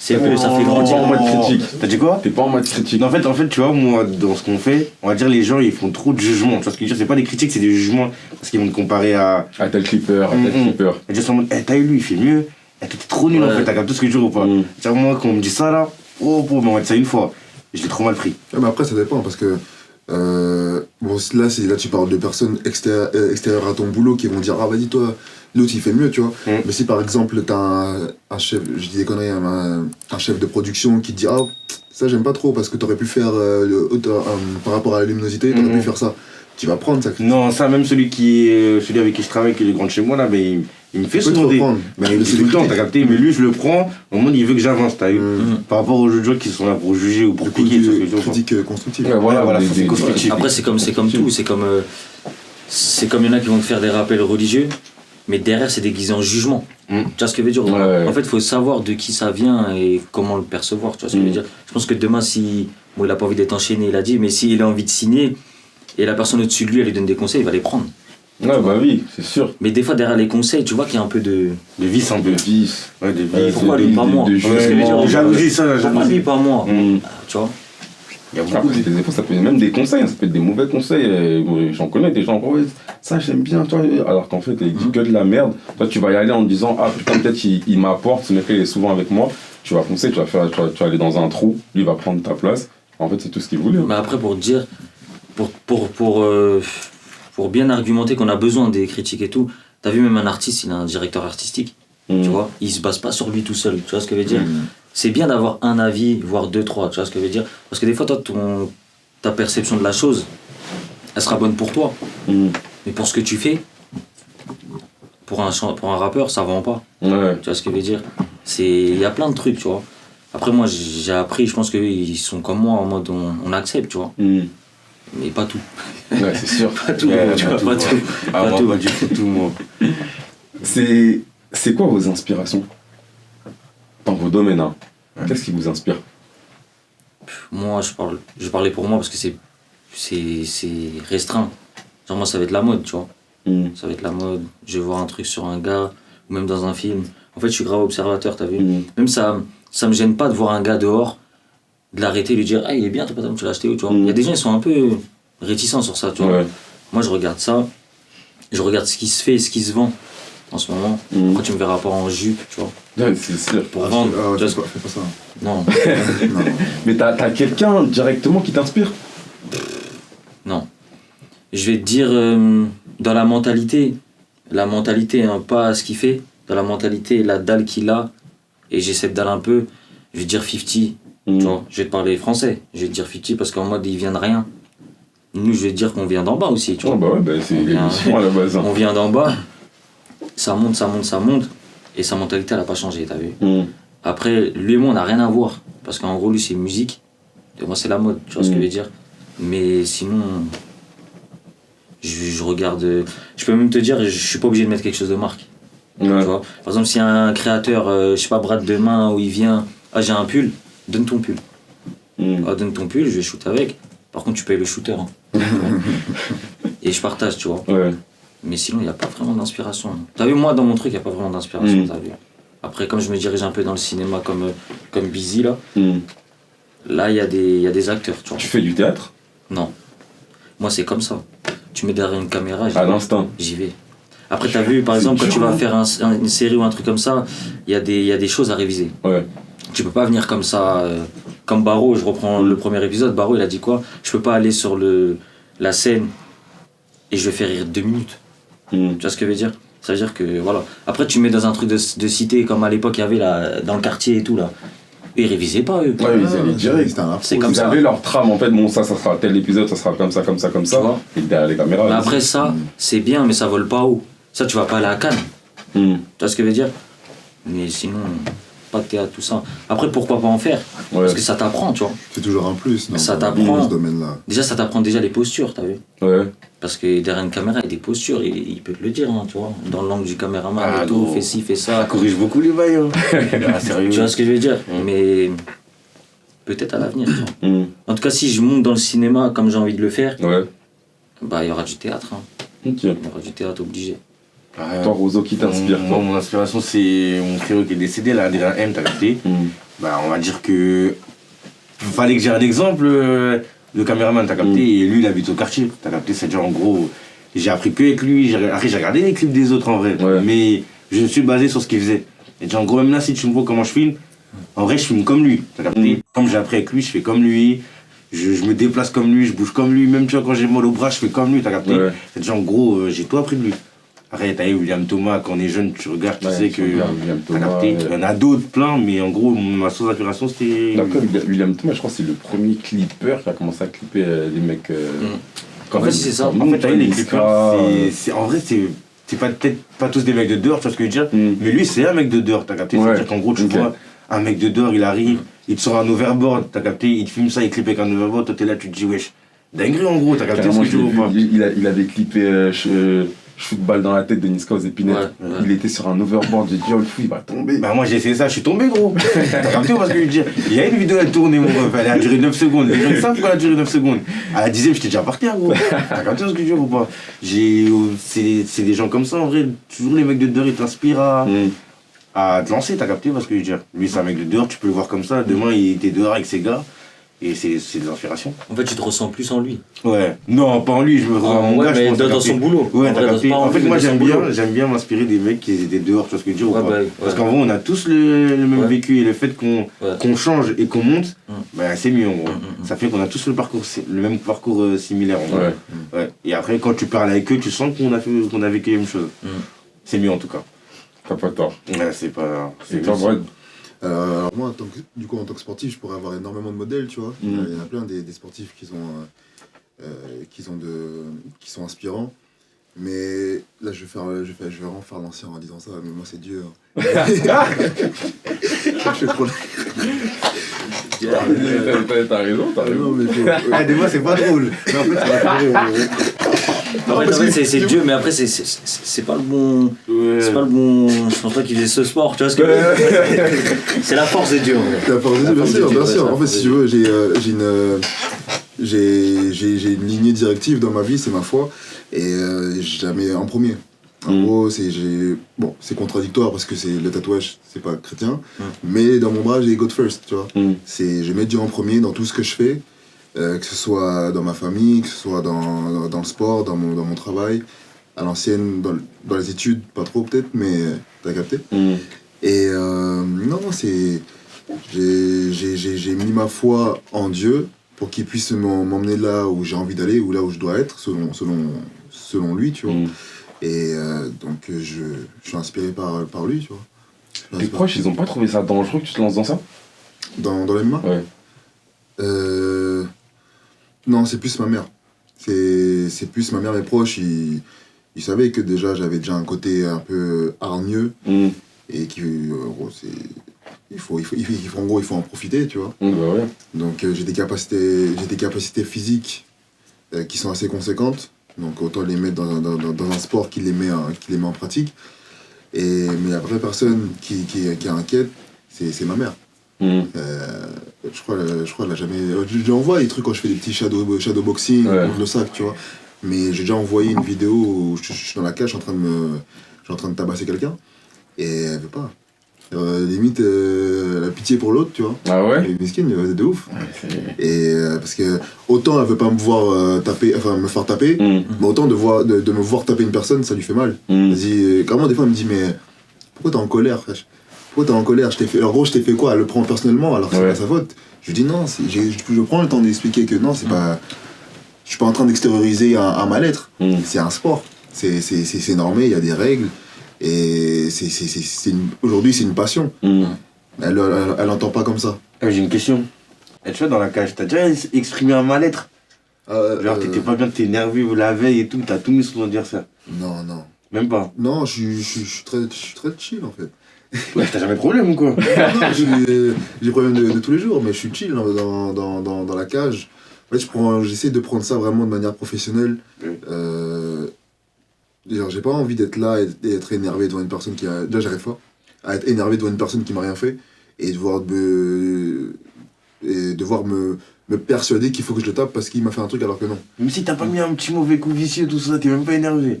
Speaker 1: C'est peu, ça fait
Speaker 4: T'es pas
Speaker 1: grandir.
Speaker 4: en mode critique.
Speaker 2: T'as dit quoi?
Speaker 4: T'es pas en mode critique.
Speaker 2: En fait, tu vois, moi, dans ce qu'on fait, on va dire les gens, ils font trop de jugements. Tu vois ce que je veux dire? C'est pas des critiques, c'est des jugements. Parce qu'ils vont te comparer à.
Speaker 4: À tel clipper, à tel clipper.
Speaker 2: Ils disent en mode, t'as eu lui, il fait mieux. T'es trop nul en fait, t'as capté ce que je veux dire ou pas? Tiens, moi, quand on me dit ça là, mais on va dire ça une fois. Je l'ai trop mal pris.
Speaker 3: Ouais, mais après, ça dépend parce que. Bon, là, tu parles de personnes extérieures à ton boulot qui vont dire ah, vas-y, toi, l'autre il fait mieux, tu vois. Mais si par exemple, t'as un chef, je dis des conneries, un chef de production qui te dit ah, ça j'aime pas trop parce que t'aurais pu faire par rapport à la luminosité, t'aurais pu faire ça. Tu vas prendre ça.
Speaker 2: Non, ça, même celui avec qui je travaille, qui est le grand de chez moi là, mais il me fait souvent des.
Speaker 3: Mais
Speaker 2: il tout le temps, t'as capté, mais lui je le prends, au moment il veut que j'avance, t'as eu. Par rapport aux gens qui sont là pour juger ou pour piquer,
Speaker 3: critique constructive.
Speaker 2: Ouais, voilà, c'est constructif.
Speaker 1: Après, c'est comme tout. C'est comme il y en a qui vont te faire des rappels religieux, mais derrière, c'est déguisé en jugement. Tu vois ce que je veux dire?
Speaker 4: Ouais.
Speaker 1: En fait, il faut savoir de qui ça vient et comment le percevoir. Tu vois ce que je veux dire? Je pense que demain, si. Bon, il a pas envie d'être enchaîné, il a dit, mais s'il a envie de signer et la personne au-dessus de lui, elle lui donne des conseils, il va les prendre.
Speaker 4: Ouais, bah oui, c'est sûr.
Speaker 1: Mais des fois, derrière les conseils, tu vois qu'il y a un peu de.
Speaker 2: Des vices un peu.
Speaker 4: De vices.
Speaker 2: Ouais, des vices.
Speaker 1: Pourquoi lui, pas moi?
Speaker 2: Jalousie, ça, la
Speaker 1: Pourquoi
Speaker 2: jalousie.
Speaker 1: lui, pas moi? Tu vois?
Speaker 2: Il y a beaucoup
Speaker 4: Après, des fois, ça peut être même des conseils, ça peut être des mauvais conseils. J'en connais des gens, ouais, ça j'aime bien, toi. Alors qu'en fait, il dit que de la merde. Toi, tu vas y aller en te disant, ah putain, peut-être il m'apporte, ce mec-là il est souvent avec moi. Tu vas foncer, tu vas aller dans un trou, lui va prendre ta place. En fait, c'est tout ce qu'il voulait.
Speaker 1: Mais après, pour dire, pour bien argumenter qu'on a besoin des critiques et tout, t'as vu, même un artiste, il a un directeur artistique, tu vois, il se base pas sur lui tout seul, tu vois ce que je veux dire? C'est bien d'avoir un avis, voire deux, trois, tu vois ce que je veux dire? Parce que des fois, toi, ta perception de la chose, elle sera bonne pour toi, mais pour ce que tu fais, pour un rappeur, ça vend pas.
Speaker 4: Ouais.
Speaker 1: Tu vois ce que je veux dire? Il y a plein de trucs, tu vois. Après, moi, j'ai appris, je pense qu'ils sont comme moi, en mode on accepte, tu vois. Mais pas tout.
Speaker 4: Ouais, c'est sûr.
Speaker 1: Pas tout, tu vois, pas tout.
Speaker 2: Ah, moi, pas du tout, moi.
Speaker 4: C'est quoi vos inspirations dans vos domaines, hein? Qu'est-ce qui vous inspire?
Speaker 1: Moi, je parlais pour moi parce que c'est restreint. Genre, moi, ça va être la mode, tu vois. Ça va être la mode. Je vais voir un truc sur un gars, ou même dans un film. En fait, je suis grave observateur, t'as vu. Même ça me gêne pas de voir un gars dehors, de l'arrêter et lui dire ah, il est bien, tu l'as acheté où, tu vois. Il y a des gens, ils sont un peu réticents sur ça, tu vois. Moi, je regarde ça, je regarde ce qui se fait et ce qui se vend en ce moment. Après, tu me verras pas en jupe, tu vois.
Speaker 4: Ouais, c'est sûr.
Speaker 1: Pour vendre.
Speaker 3: Fais pas ça.
Speaker 1: Non.
Speaker 3: Non.
Speaker 4: Mais t'as quelqu'un directement qui t'inspire?
Speaker 1: Non. Je vais te dire, dans la mentalité, hein, pas ce qu'il fait, dans la mentalité, la dalle qu'il a, et j'ai cette dalle un peu, je vais te dire 50, tu vois, je vais te parler français, je vais te dire 50 parce qu'en mode il vient de rien. Nous, je vais te dire qu'on vient d'en bas aussi, tu vois.
Speaker 4: Oh bah ouais, c'est l'émission à la base.
Speaker 1: On vient d'en bas, ça monte, et sa mentalité elle a pas changé, t'as vu. Après, lui et moi on n'a rien à voir, parce qu'en gros lui c'est musique, et moi c'est la mode, tu vois ce que je veux dire. Mais sinon, je regarde, je peux même te dire, je suis pas obligé de mettre quelque chose de marque. Tu vois. Par exemple, s'il y a un créateur, je sais pas, bras de main, où il vient, ah j'ai un pull, donne ton pull. Ah, donne ton pull, je vais shoot avec. Par contre, tu payes le shooter. Hein. Et je partage, tu vois. Mais sinon, il n'y a pas vraiment d'inspiration. T'as vu, moi, dans mon truc, il n'y a pas vraiment d'inspiration, t'as vu. Après, comme je me dirige un peu dans le cinéma comme Busy, là, là, il y a des acteurs, tu vois.
Speaker 4: Tu fais du théâtre?
Speaker 1: Non. Moi, c'est comme ça. Tu mets derrière une caméra,
Speaker 4: à l'instinct.
Speaker 1: J'y vais. Après, t'as vu, par exemple, quand tu vas faire une série ou un truc comme ça, il y a des choses à réviser. Tu peux pas venir comme ça, comme Barreau, je reprends le premier épisode, Barreau, il a dit quoi? Je peux pas aller sur la scène et je vais faire rire 2 minutes. Tu vois ce que je veux dire? Ça veut dire que, voilà. Après, tu mets dans un truc de cité, comme à l'époque, il y avait là, dans le quartier et tout, là. Et ils révisaient pas, eux.
Speaker 4: Ouais, ils allaient direct.
Speaker 1: C'est comme ça.
Speaker 4: Ils avaient leur trame, en fait, bon, ça sera tel épisode, ça sera comme ça. Et derrière les caméras.
Speaker 1: Mais après, ça, c'est bien, mais ça vole pas haut. Ça, tu vas pas aller à Cannes. Tu vois ce que je veux dire? Mais sinon, pas de théâtre, tout ça. Après, pourquoi pas en faire? Parce que ça t'apprend, tu vois.
Speaker 3: C'est toujours un plus, non?
Speaker 1: Ça t'apprend.
Speaker 3: Dans ce domaine-là.
Speaker 1: Déjà, ça t'apprend déjà les postures, t'as vu? Parce que derrière une caméra, il y a des postures, il peut te le dire, hein, tu vois. Dans l'angle du caméraman et tout, fais ci, fais ça.
Speaker 2: Ça corrige beaucoup les bails, hein. Sérieux.
Speaker 1: Tu vois ce que je veux dire? Mais peut-être à l'avenir, tu vois. En tout cas, si je monte dans le cinéma comme j'ai envie de le faire, bah, il y aura du théâtre. Hein. Il y aura du théâtre obligé.
Speaker 4: Toi, Rozo, qui t'inspire?
Speaker 2: Moi, mon inspiration, c'est mon frérot qui est décédé, là, Adrien M, t'as capté. Bah, on va dire que. Fallait que j'ai un exemple. Le caméraman, t'as capté, et lui, il habite au quartier. T'as capté, c'est-à-dire en gros. J'ai appris que avec lui. Après, j'ai regardé les clips des autres en vrai.
Speaker 4: Ouais.
Speaker 2: Mais je me suis basé sur ce qu'il faisait. Et déjà, en gros, même là, si tu me vois comment je filme, en vrai, je filme comme lui. T'as capté. Comme j'ai appris avec lui, je fais comme lui. Je me déplace comme lui, je bouge comme lui. Même tu vois, quand j'ai mal au bras, je fais comme lui. T'as capté.
Speaker 4: Ouais.
Speaker 2: C'est déjà, en gros, j'ai tout appris de lui. Après, t'as eu William Thomas, quand on est jeune, tu regardes, tu sais que.
Speaker 4: William
Speaker 2: T'as
Speaker 4: Thomas,
Speaker 2: capté. Il y en a d'autres, plein, mais en gros, ma source d'inspiration, c'était.
Speaker 4: D'accord, William Thomas, je crois que c'est le premier clipper qui a commencé à clipper des mecs.
Speaker 1: En fait, c'est ça.
Speaker 2: En fait, t'as eu les clippers,
Speaker 4: clippers.
Speaker 2: en vrai, c'est peut-être pas tous des mecs de dehors, tu vois ce que je veux dire. Mais lui, c'est un mec de dehors, t'as capté.
Speaker 4: Ouais.
Speaker 2: C'est-à-dire qu'en gros, tu
Speaker 4: Ok.
Speaker 2: vois, un mec de dehors, il arrive, il te sort un overboard, t'as capté, il te filme ça, il clippe avec un overboard, toi t'es là, tu te dis, wesh, dinguerie en gros, t'as capté ce
Speaker 4: Carrément,
Speaker 2: que je veux ou pas.
Speaker 4: il avait clippé shoot-ball dans la tête de Niska aux épinettes.
Speaker 1: Ouais, ouais.
Speaker 4: Il était sur un overboard, j'ai dit, oh le fou, il va tomber.
Speaker 2: Bah moi j'ai essayé ça, je suis tombé gros. T'as capté parce que je veux dire, il y a une vidéo à tourner mon ref, elle a duré 9 secondes. Les gens savent pourquoi elle a duré 9 secondes. À la 10ème j'étais déjà par terre gros. T'as capté ce que je veux dire ou pas. C'est des gens comme ça en vrai, toujours les mecs de dehors ils t'inspirent à te lancer, t'as capté parce que je veux dire. Lui c'est un mec de dehors, tu peux le voir comme ça, demain il était dehors avec ses gars. Et c'est des inspirations.
Speaker 1: En fait, tu te ressens plus en lui.
Speaker 2: Ouais. Non, pas en lui, je me rends en mon
Speaker 1: Ouais,
Speaker 2: gars, je
Speaker 1: mais
Speaker 2: pense, t'as
Speaker 1: dans
Speaker 2: capté.
Speaker 1: son boulot.
Speaker 2: Ouais,
Speaker 1: En
Speaker 2: t'as
Speaker 1: vrai,
Speaker 2: capté.
Speaker 1: pas
Speaker 2: En fait,
Speaker 1: lui,
Speaker 2: moi
Speaker 1: mais dans son boulot.
Speaker 2: j'aime bien m'inspirer des mecs qui étaient dehors, tu vois ce que je veux dire ou
Speaker 1: Ouais,
Speaker 2: pas.
Speaker 1: bah,
Speaker 2: Parce
Speaker 1: ouais.
Speaker 2: qu'en vrai, on a tous le même
Speaker 1: Ouais.
Speaker 2: vécu et le fait qu'on change et qu'on monte, bah, c'est mieux en gros.
Speaker 1: Mm.
Speaker 2: Ça fait qu'on a tous le même parcours similaire en vrai. Ouais. Et après, quand tu parles avec eux, tu sens qu'on a vécu la même chose. C'est mieux en tout cas.
Speaker 4: T'as pas tort.
Speaker 2: Ouais, c'est pas.
Speaker 4: C'est toi, Brad.
Speaker 3: Alors moi, en tant que sportif, je pourrais avoir énormément de modèles, tu vois. Il y en a plein des sportifs qui sont inspirants. Mais là, je vais vraiment faire l'ancien en disant ça, mais moi, c'est dur. Je fais trop
Speaker 4: T'as raison, t'as raison.
Speaker 3: Non, mais
Speaker 2: Ah, des fois, c'est pas drôle. Mais en fait, ça va faire rire.
Speaker 1: En fait, c'est Dieu, mais après, c'est pas le bon.
Speaker 2: Ouais.
Speaker 1: C'est pas le bon. Je pense pas qu'il faisait ce sport, tu vois ce que c'est la force des dieux, en fait.
Speaker 3: La force des dieux, bien sûr, bien sûr. En fait, si tu veux, j'ai une lignée directive dans ma vie, c'est ma foi, et jamais en premier. En gros, c'est contradictoire parce que le tatouage, c'est pas chrétien, mais dans mon bras, j'ai God first, tu vois. Je mets Dieu en premier dans tout ce que je fais, que ce soit dans ma famille, que ce soit dans le sport, dans mon travail, à l'ancienne, dans les études, pas trop peut-être, mais t'as capté. Et non, j'ai mis ma foi en Dieu pour qu'il puisse m'emmener là où j'ai envie d'aller, ou là où je dois être, selon lui, tu vois. Et donc je suis inspiré par lui, tu vois.
Speaker 4: Tes proches, ils ont pas trouvé ça dangereux que tu te lances dans ça?
Speaker 3: Dans l'MMA?
Speaker 4: Ouais.
Speaker 3: Non, c'est plus ma mère. C'est plus ma mère, mes proches, ils savaient que déjà j'avais déjà un côté un peu hargneux et en gros, il faut en profiter, tu vois.
Speaker 4: Bah ouais.
Speaker 3: Donc j'ai des capacités physiques qui sont assez conséquentes. Donc autant les mettre dans un sport qui les met en pratique. Mais la vraie personne qui est inquiète, c'est ma mère. Je crois qu'elle a jamais. J'ai envoyé des trucs quand je fais des petits shadowboxing contre le sac, tu vois. Mais j'ai déjà envoyé une vidéo où je suis dans la cage, je suis en train de tabasser quelqu'un. Et elle veut pas. Limite, la pitié pour l'autre, tu vois.
Speaker 4: Ah ouais?
Speaker 3: Et mesquine, de ouf. Et parce que autant elle veut pas me voir me faire taper, mais autant de me voir taper une personne, ça lui fait mal. Vas-y, carrément, des fois, elle me dit, mais pourquoi t'es en colère, frère? Pourquoi t'es en colère? En gros, je t'ai fait quoi? Elle le prend personnellement alors que c'est pas sa faute. Je lui dis non, je prends le temps d'expliquer que non, c'est pas. Je suis pas en train d'extérioriser un mal-être. C'est un sport. C'est normé, il y a des règles. Et aujourd'hui, c'est une passion. Elle entend pas comme ça.
Speaker 2: J'ai une question. Et tu vois, dans la cage, t'as déjà exprimé un mal-être? Genre, t'étais pas bien, t'es nerveux la veille et tout, t'as tout mis sur ton adversaire?
Speaker 3: Non.
Speaker 2: Même pas?
Speaker 3: Non, je suis très chill en fait.
Speaker 2: Ouais, t'as jamais de problème ou quoi?
Speaker 3: Non, j'ai des problèmes de tous les jours, mais je suis chill dans la cage. En fait, j'essaie de prendre ça vraiment de manière professionnelle. Genre, j'ai pas envie d'être là et d'être énervé devant une personne qui a. Déjà, j'arrive pas à être énervé devant une personne qui m'a rien fait et devoir me persuader qu'il faut que je le tape parce qu'il m'a fait un truc alors que non.
Speaker 2: Mais si t'as pas mis un petit mauvais coup vicieux, tout ça, t'es même pas énervé.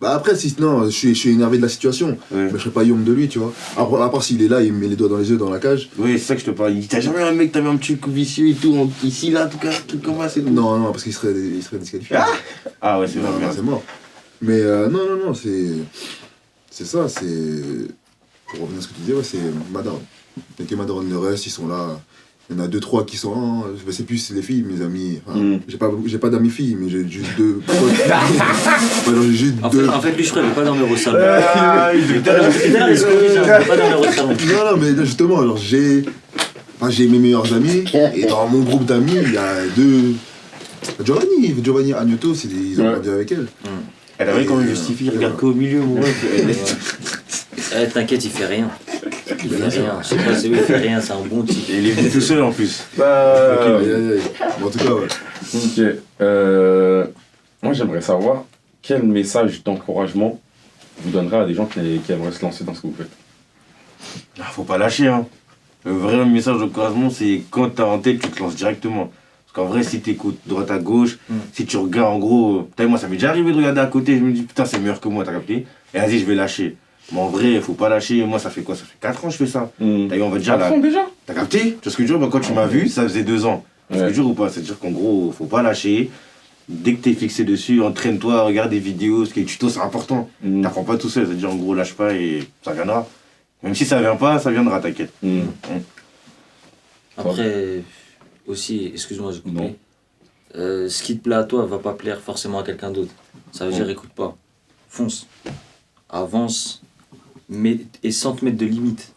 Speaker 3: Bah après, non, je suis énervé de la situation, mais je serais pas yom de lui, tu vois. À part s'il est là, il me met les doigts dans les yeux dans la cage.
Speaker 2: Oui, c'est ça que je te parle. Il dit, t'as jamais un mec, t'avais un petit coup vicieux et tout, ici, là, en tout cas, un truc comme ça, c'est tout.
Speaker 3: Non, parce qu'il serait disqualifié.
Speaker 2: Ah ouais, c'est vrai.
Speaker 3: C'est mort. Mais non, c'est ça, c'est... Pour revenir à ce que tu disais, ouais, c'est Madaron. Il y a que Madaron, le reste, ils sont là. Il y en a 2-3 qui sont là, c'est plus les filles, mes amis. Enfin, j'ai pas d'amis filles, mais j'ai juste 2 potes. J'ai juste
Speaker 1: en fait, lui, je préfère pas dormir au salon.
Speaker 3: Il veut
Speaker 1: pas dormir au salon.
Speaker 3: Non, mais justement, alors j'ai mes meilleurs amis, et dans mon groupe d'amis, il y a 2. Giovanni Agnoto, ils ont grandi avec elle.
Speaker 2: Elle avait quand même justifié, regarde qu'au milieu, moi.
Speaker 1: T'inquiète, il fait rien. Il fait rien. Je sais pas, c'est où il fait rien, c'est un bon type.
Speaker 2: Et il est venu tout seul en plus.
Speaker 3: Bon, en tout cas, ouais.
Speaker 4: Ok. Moi, j'aimerais savoir quel message d'encouragement vous donnerez à des gens qui aimeraient se lancer dans ce que vous faites.
Speaker 2: Faut pas lâcher, hein. Le vrai message d'encouragement, c'est quand t'as en tête, tu te lances directement. Parce qu'en vrai, si t'écoutes droite à gauche, si tu regardes en gros, moi ça m'est déjà arrivé de regarder à côté, je me dis putain, c'est meilleur que moi, t'as capté? Et vas-y, je vais lâcher. Mais en vrai, faut pas lâcher. Moi, ça fait quoi? Ça fait 4 ans que je fais ça. D'ailleurs, on va dire
Speaker 4: 4 ans déjà?
Speaker 2: T'as capté? Tu vois ce que je veux dire? Quand tu m'as vu, ça faisait 2 ans. Tu vois ce que je veux dire ou pas? C'est-à-dire qu'en gros, faut pas lâcher. Dès que t'es fixé dessus, entraîne-toi, regarde des vidéos, parce que les tutos, c'est important. T'apprends pas tout seul, c'est-à-dire en gros, lâche pas et ça viendra. Même si ça vient pas, ça viendra, t'inquiète.
Speaker 1: Après, aussi, excuse-moi, j'ai coupé. Ce qui te plaît à toi va pas plaire forcément à quelqu'un d'autre. Ça veut dire écoute pas, fonce, avance, et sans te mettre de limite.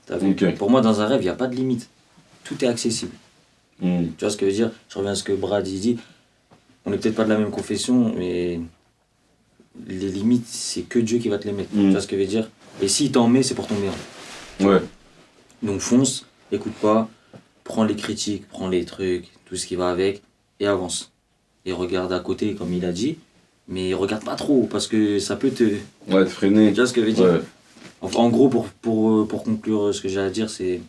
Speaker 1: Pour moi, dans un rêve, il n'y a pas de limite. Tout est accessible. Tu vois ce que je veux dire? Je reviens à ce que Brad dit. On n'est peut-être pas de la même confession, mais les limites, c'est que Dieu qui va te les mettre. Tu vois ce que je veux dire? Et s'il t'en met, c'est pour ton bien.
Speaker 4: Ouais.
Speaker 1: Donc fonce, écoute pas, prends les critiques, prends les trucs, tout ce qui va avec, et avance. Et regarde à côté, comme il a dit, mais regarde pas trop, parce que ça peut te...
Speaker 4: Ouais, te freiner.
Speaker 1: Tu vois ce que je veux dire? En gros, pour conclure ce que j'ai à dire, c'est...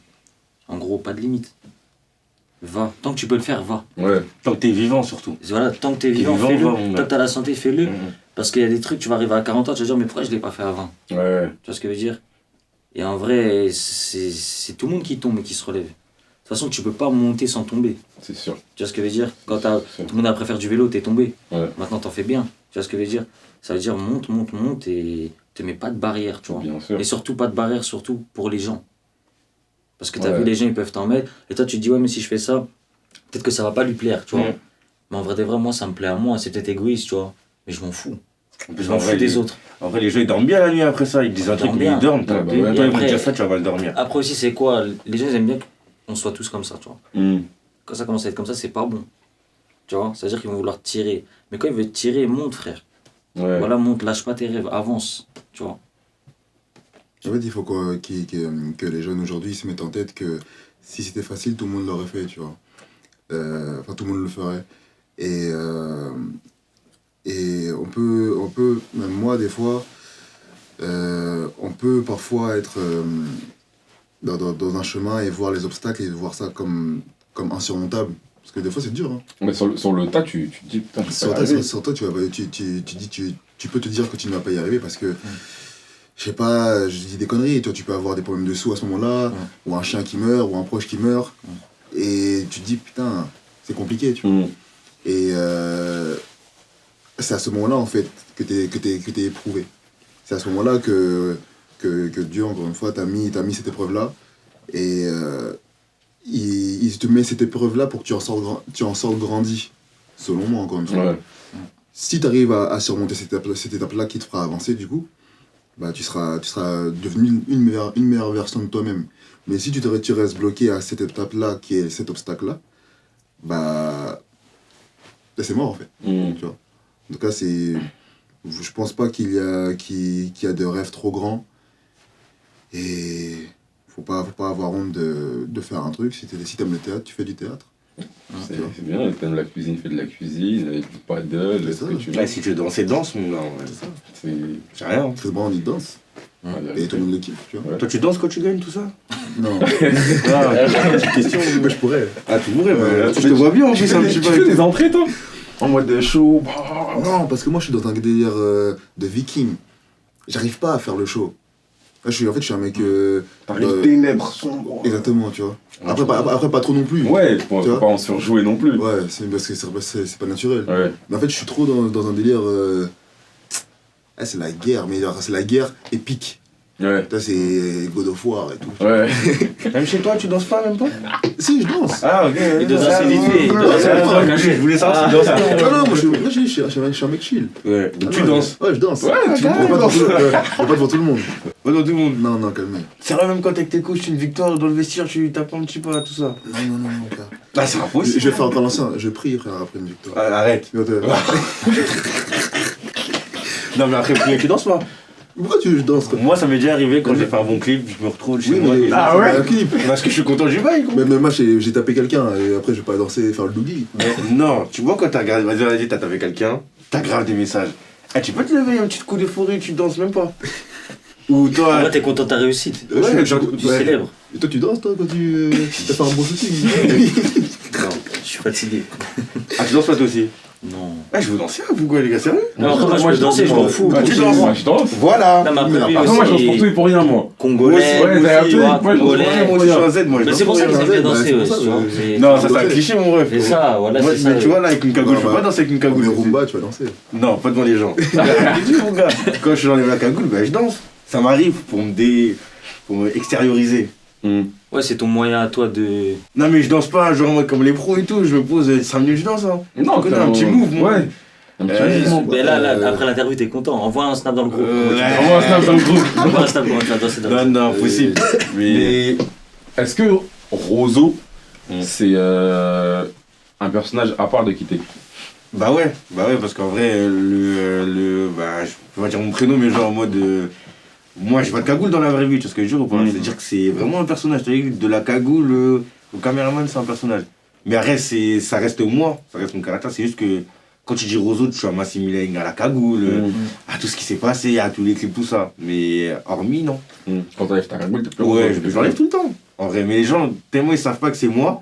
Speaker 1: En gros, pas de limite. Va. Tant que tu peux le faire, va.
Speaker 4: Ouais.
Speaker 2: Tant que t'es vivant, surtout.
Speaker 1: Voilà, tant que t'es vivant, fais-le. Tant que t'as la santé, fais-le. Parce qu'il y a des trucs, tu vas arriver à 40 ans, tu vas dire, mais pourquoi je l'ai pas fait avant?
Speaker 4: Ouais.
Speaker 1: Tu vois ce que je veux dire? Et en vrai, c'est tout le monde qui tombe et qui se relève. De toute façon, tu peux pas monter sans tomber.
Speaker 4: C'est sûr.
Speaker 1: Tu vois ce que je veux dire? Quand tout le monde après faire du vélo, t'es tombé.
Speaker 4: Ouais.
Speaker 1: Maintenant, t'en fais bien. Tu vois ce que je veux dire? Ça veut dire monte et te mets pas de barrière, tu vois.
Speaker 4: Bien sûr.
Speaker 1: Et surtout pas de barrière, surtout pour les gens. Parce que t'as vu, les gens, ils peuvent t'en mettre. Et toi, tu te dis, ouais, mais si je fais ça, peut-être que ça va pas lui plaire, tu vois. Mais en vrai de vrai, moi, ça me plaît à moi. C'est peut-être égoïste, tu vois. Mais je m'en fous. Je m'en fous des autres.
Speaker 2: En vrai, les gens, ils dorment bien la nuit après ça. Ils disent un truc, ils dorment. Toi, ils vont dire ça, tu vas mal dormir.
Speaker 1: Après aussi, c'est quoi? Les gens, ils aiment bien qu'on soit tous comme ça, tu vois. Quand ça commence à être comme ça, c'est pas bon. Tu vois? C'est-à-dire qu'ils vont vouloir te tirer. Mais quand ils veulent te tirer, monte, frère.
Speaker 4: Ouais.
Speaker 1: Voilà, monte, lâche pas tes rêves, avance, tu vois.
Speaker 3: En fait, il faut que les jeunes aujourd'hui se mettent en tête que si c'était facile, tout le monde l'aurait fait, tu vois. Enfin, tout le monde le ferait. Et on peut, même moi, des fois, on peut parfois être dans un chemin et voir les obstacles et voir ça comme insurmontable. Parce que des fois, c'est dur. Hein.
Speaker 4: Mais sur le tas, tu te dis, putain,
Speaker 3: sur le tas, tu peux te dire que tu ne vas pas y arriver parce que, je sais pas, je dis des conneries, toi, tu peux avoir des problèmes de sous à ce moment-là, ou un chien qui meurt, ou un proche qui meurt, et tu te dis, putain, c'est compliqué, tu vois. Et c'est à ce moment-là, en fait, que t'es éprouvé. C'est à ce moment-là que Dieu, encore une fois, t'a mis cette épreuve-là, et il te met cette épreuve-là pour que tu en sortes grandi, selon moi, encore une fois.
Speaker 4: Ouais.
Speaker 3: Si tu arrives à surmonter cette étape-là qui te fera avancer, du coup, bah, tu seras devenu une meilleure version de toi-même. Mais si tu restes bloqué à cette étape-là, qui est cet obstacle-là, bah c'est mort, en fait. Tu vois. En tout cas, je pense pas qu'il y a de rêves trop grands. Et faut pas avoir honte de faire un truc. Si t'aimes le théâtre, tu fais du théâtre.
Speaker 4: C'est bien, t'aimes la cuisine, fais de la cuisine, avec du paddle, ce que tu veux.
Speaker 2: Si tu veux danser, danse, mais non, c'est rien.
Speaker 3: C'est bon, on y danse. Et tout le monde le kiffe, tu vois.
Speaker 2: Ouais. Toi, tu danses quand tu gagnes tout ça?
Speaker 3: Non.
Speaker 2: Petite question.
Speaker 3: Mais je pourrais.
Speaker 2: Ah, tu pourrais, je te vois bien en plus un petit peu.
Speaker 4: Tu fais des entrées, toi? En mode show.
Speaker 3: Non, parce que moi, je suis dans un délire de viking. j'arrive pas à faire le show. Là, je suis un mec.
Speaker 2: Par les ténèbres sombres.
Speaker 3: Exactement, tu vois. Après, pas trop non plus.
Speaker 4: Ouais, faut pas en surjouer non plus.
Speaker 3: Ouais, c'est parce que c'est pas naturel.
Speaker 4: Ouais.
Speaker 3: Mais en fait, je suis trop dans un délire. C'est la guerre, mais genre, c'est la guerre épique.
Speaker 4: Ouais.
Speaker 3: Là, c'est God of War et tout.
Speaker 4: Ouais.
Speaker 2: Même chez toi, tu danses pas, même pas?
Speaker 3: Si, je danse.
Speaker 2: Ah, ok.
Speaker 1: Il doit danser vite fait. Il doit danser
Speaker 2: Je voulais savoir si tu danses.
Speaker 3: Non, moi, je suis un mec chill.
Speaker 2: Ouais, donc tu
Speaker 3: Ouais.
Speaker 2: danses.
Speaker 3: Ouais, je danse.
Speaker 2: Ouais, tu
Speaker 3: Mais pas devant tout le monde.
Speaker 2: Pas dans tout le monde.
Speaker 3: Non, calme.
Speaker 2: C'est vrai, même quand t'es avec tes coachs, tu une victoire dans le vestiaire, tu tapes un petit peu à tout ça.
Speaker 3: Non, frère.
Speaker 2: Ah, c'est impossible.
Speaker 3: Je vais faire encore l'ancien. Je prie, frère, après une victoire.
Speaker 2: Ah, arrête. Non, mais après, tu danses pas.
Speaker 3: Pourquoi tu veux que je danse quoi?
Speaker 2: Moi, ça m'est déjà arrivé quand j'ai fait un bon clip, je me retrouve chez moi.
Speaker 3: mais
Speaker 2: Ah ouais?
Speaker 3: un clip.
Speaker 2: Parce que je suis content du bail, quoi.
Speaker 3: Mais moi, j'ai tapé quelqu'un et après, je vais pas danser, faire le doobie.
Speaker 2: Non, tu vois, quand t'as regardé, vas-y, t'as tapé quelqu'un, t'as grave des messages. Eh, tu peux te lever, un petit coup d'euphorie, tu danses même pas. Ou toi.
Speaker 1: Moi, t'es content de ta réussite.
Speaker 2: Ouais,
Speaker 1: Tu célèbres.
Speaker 3: Et toi, tu danses, toi, quand tu as fait un bon shooting?
Speaker 1: Non, je suis fatigué.
Speaker 2: Ah, tu danses pas toi aussi?
Speaker 1: Non.
Speaker 2: Ah, je veux danser, pourquoi les gars, sérieux?
Speaker 1: Non, après, moi, je peux danser, je m'en fous.
Speaker 2: Ah, tu danses?
Speaker 4: Moi, je danse.
Speaker 2: Voilà.
Speaker 1: Non, mais après, lui
Speaker 4: Après, moi, je danse
Speaker 1: aussi,
Speaker 4: pour tout et pour rien, moi.
Speaker 1: Congolais,
Speaker 4: Ouais,
Speaker 1: aussi,
Speaker 4: t'as appris,
Speaker 1: ouais,
Speaker 4: moi, je danse
Speaker 1: congolais.
Speaker 2: Moi, je suis un Z, moi, je
Speaker 1: Mais
Speaker 2: danse
Speaker 1: c'est pour ça
Speaker 2: rien.
Speaker 1: qu'ils aiment bien danser,
Speaker 3: c'est
Speaker 1: ouais,
Speaker 3: pour ça,
Speaker 1: tu vois.
Speaker 3: ouais.
Speaker 1: c'est-
Speaker 2: Non, ça c'est un cliché, mon ref.
Speaker 1: C'est ça, voilà,
Speaker 2: Moi,
Speaker 1: c'est ça.
Speaker 2: mais tu vois, là, avec une cagoule, je peux pas danser avec une cagoule.
Speaker 3: Mais Rumba, tu vas danser.
Speaker 2: Non, pas devant les gens. J'ai dit, mon gars, quand je j'enlève la cagoule, bah, je danse. Ça m'arrive pour me extérioriser.
Speaker 1: Ouais, c'est ton moyen à toi de.
Speaker 2: Non, mais je danse pas, genre, moi, comme les pros et tout, je me pose 5 minutes, je danse. Hein.
Speaker 4: Non,
Speaker 2: Connais un petit move, moi.
Speaker 4: Ouais. Un petit mouvement.
Speaker 1: Mais là, après l'interview, t'es content. Envoie un snap dans le groupe.
Speaker 4: Envoie un snap dans le groupe.
Speaker 1: Envoie un snap comment tu vas danser dans le groupe.
Speaker 2: Non, impossible. Mais.
Speaker 4: Est-ce que Roseau, c'est un personnage à part de quitter?
Speaker 2: Bah ouais, parce qu'en vrai, bah, je peux pas dire mon prénom, mais genre en mode. Moi, j'ai pas de cagoule dans la vraie vie, tu vois ce que je veux dire ou pas? C'est-à-dire que c'est vraiment un personnage. C'est-à-dire que de la cagoule au caméraman, c'est un personnage. Mais après, ça reste moi, ça reste mon caractère. C'est juste que quand tu dis Roseau, tu vas m'assimiler à la cagoule, à tout ce qui s'est passé, à tous les clips, tout ça. Mais hormis, non.
Speaker 4: Quand t'enlèves ta cagoule, t'es plus
Speaker 2: Ouais, je l'enlève tout le temps. En vrai, mais les gens, tellement ils savent pas que c'est moi,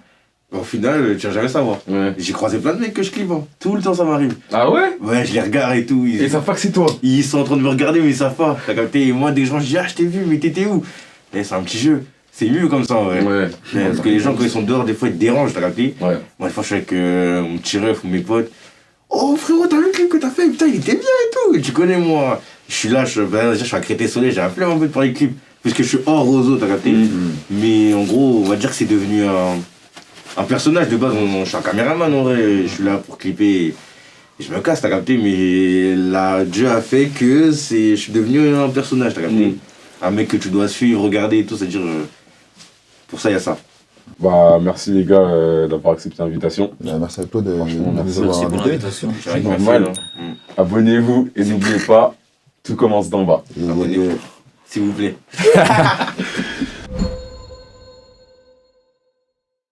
Speaker 2: au final, tu vas jamais savoir.
Speaker 4: Ouais.
Speaker 2: J'ai croisé plein de mecs que je clip, hein. Tout le temps ça m'arrive.
Speaker 4: Ah ouais?
Speaker 2: Ouais, je les regarde et tout.
Speaker 4: Et ils savent pas que c'est toi.
Speaker 2: Ils sont en train de me regarder, mais ils savent pas. T'as capté? Et moi, des gens, je dis, ah, je t'ai vu, mais t'étais où? Et c'est un petit jeu. C'est mieux comme ça, en vrai.
Speaker 4: Ouais.
Speaker 2: Parce que les gens, quand ils sont dehors, des fois, ils te dérangent, t'as capté?
Speaker 4: Ouais.
Speaker 2: Moi, des fois, je suis avec mon petit ref ou mes potes. Oh, frérot, t'as vu le clip que t'as fait? Putain, il était bien et tout. Et tu connais, moi. Je suis là, je suis à Créteil-Soleil, j'ai un flemme un peu de parler de clip. Parce que je suis hors Roseau, t'as capté? Mais en gros, on va dire que c'est devenu un personnage. De base, je suis un caméraman, en vrai. Je suis là pour clipper. Et je me casse, t'as capté? Mais là, Dieu a fait que je suis devenu un personnage, t'as capté? Un mec que tu dois suivre, regarder et tout, c'est-à-dire. Pour ça, il y a ça.
Speaker 4: Bah, merci les gars d'avoir accepté l'invitation.
Speaker 3: Merci à toi de
Speaker 4: Franchement,
Speaker 3: nous
Speaker 4: merci
Speaker 3: avoir
Speaker 1: pour
Speaker 3: invités.
Speaker 1: l'invitation.
Speaker 2: C'est
Speaker 4: normal. Abonnez-vous et n'oubliez pas, tout commence d'en bas.
Speaker 2: Abonnez-vous, s'il vous plaît.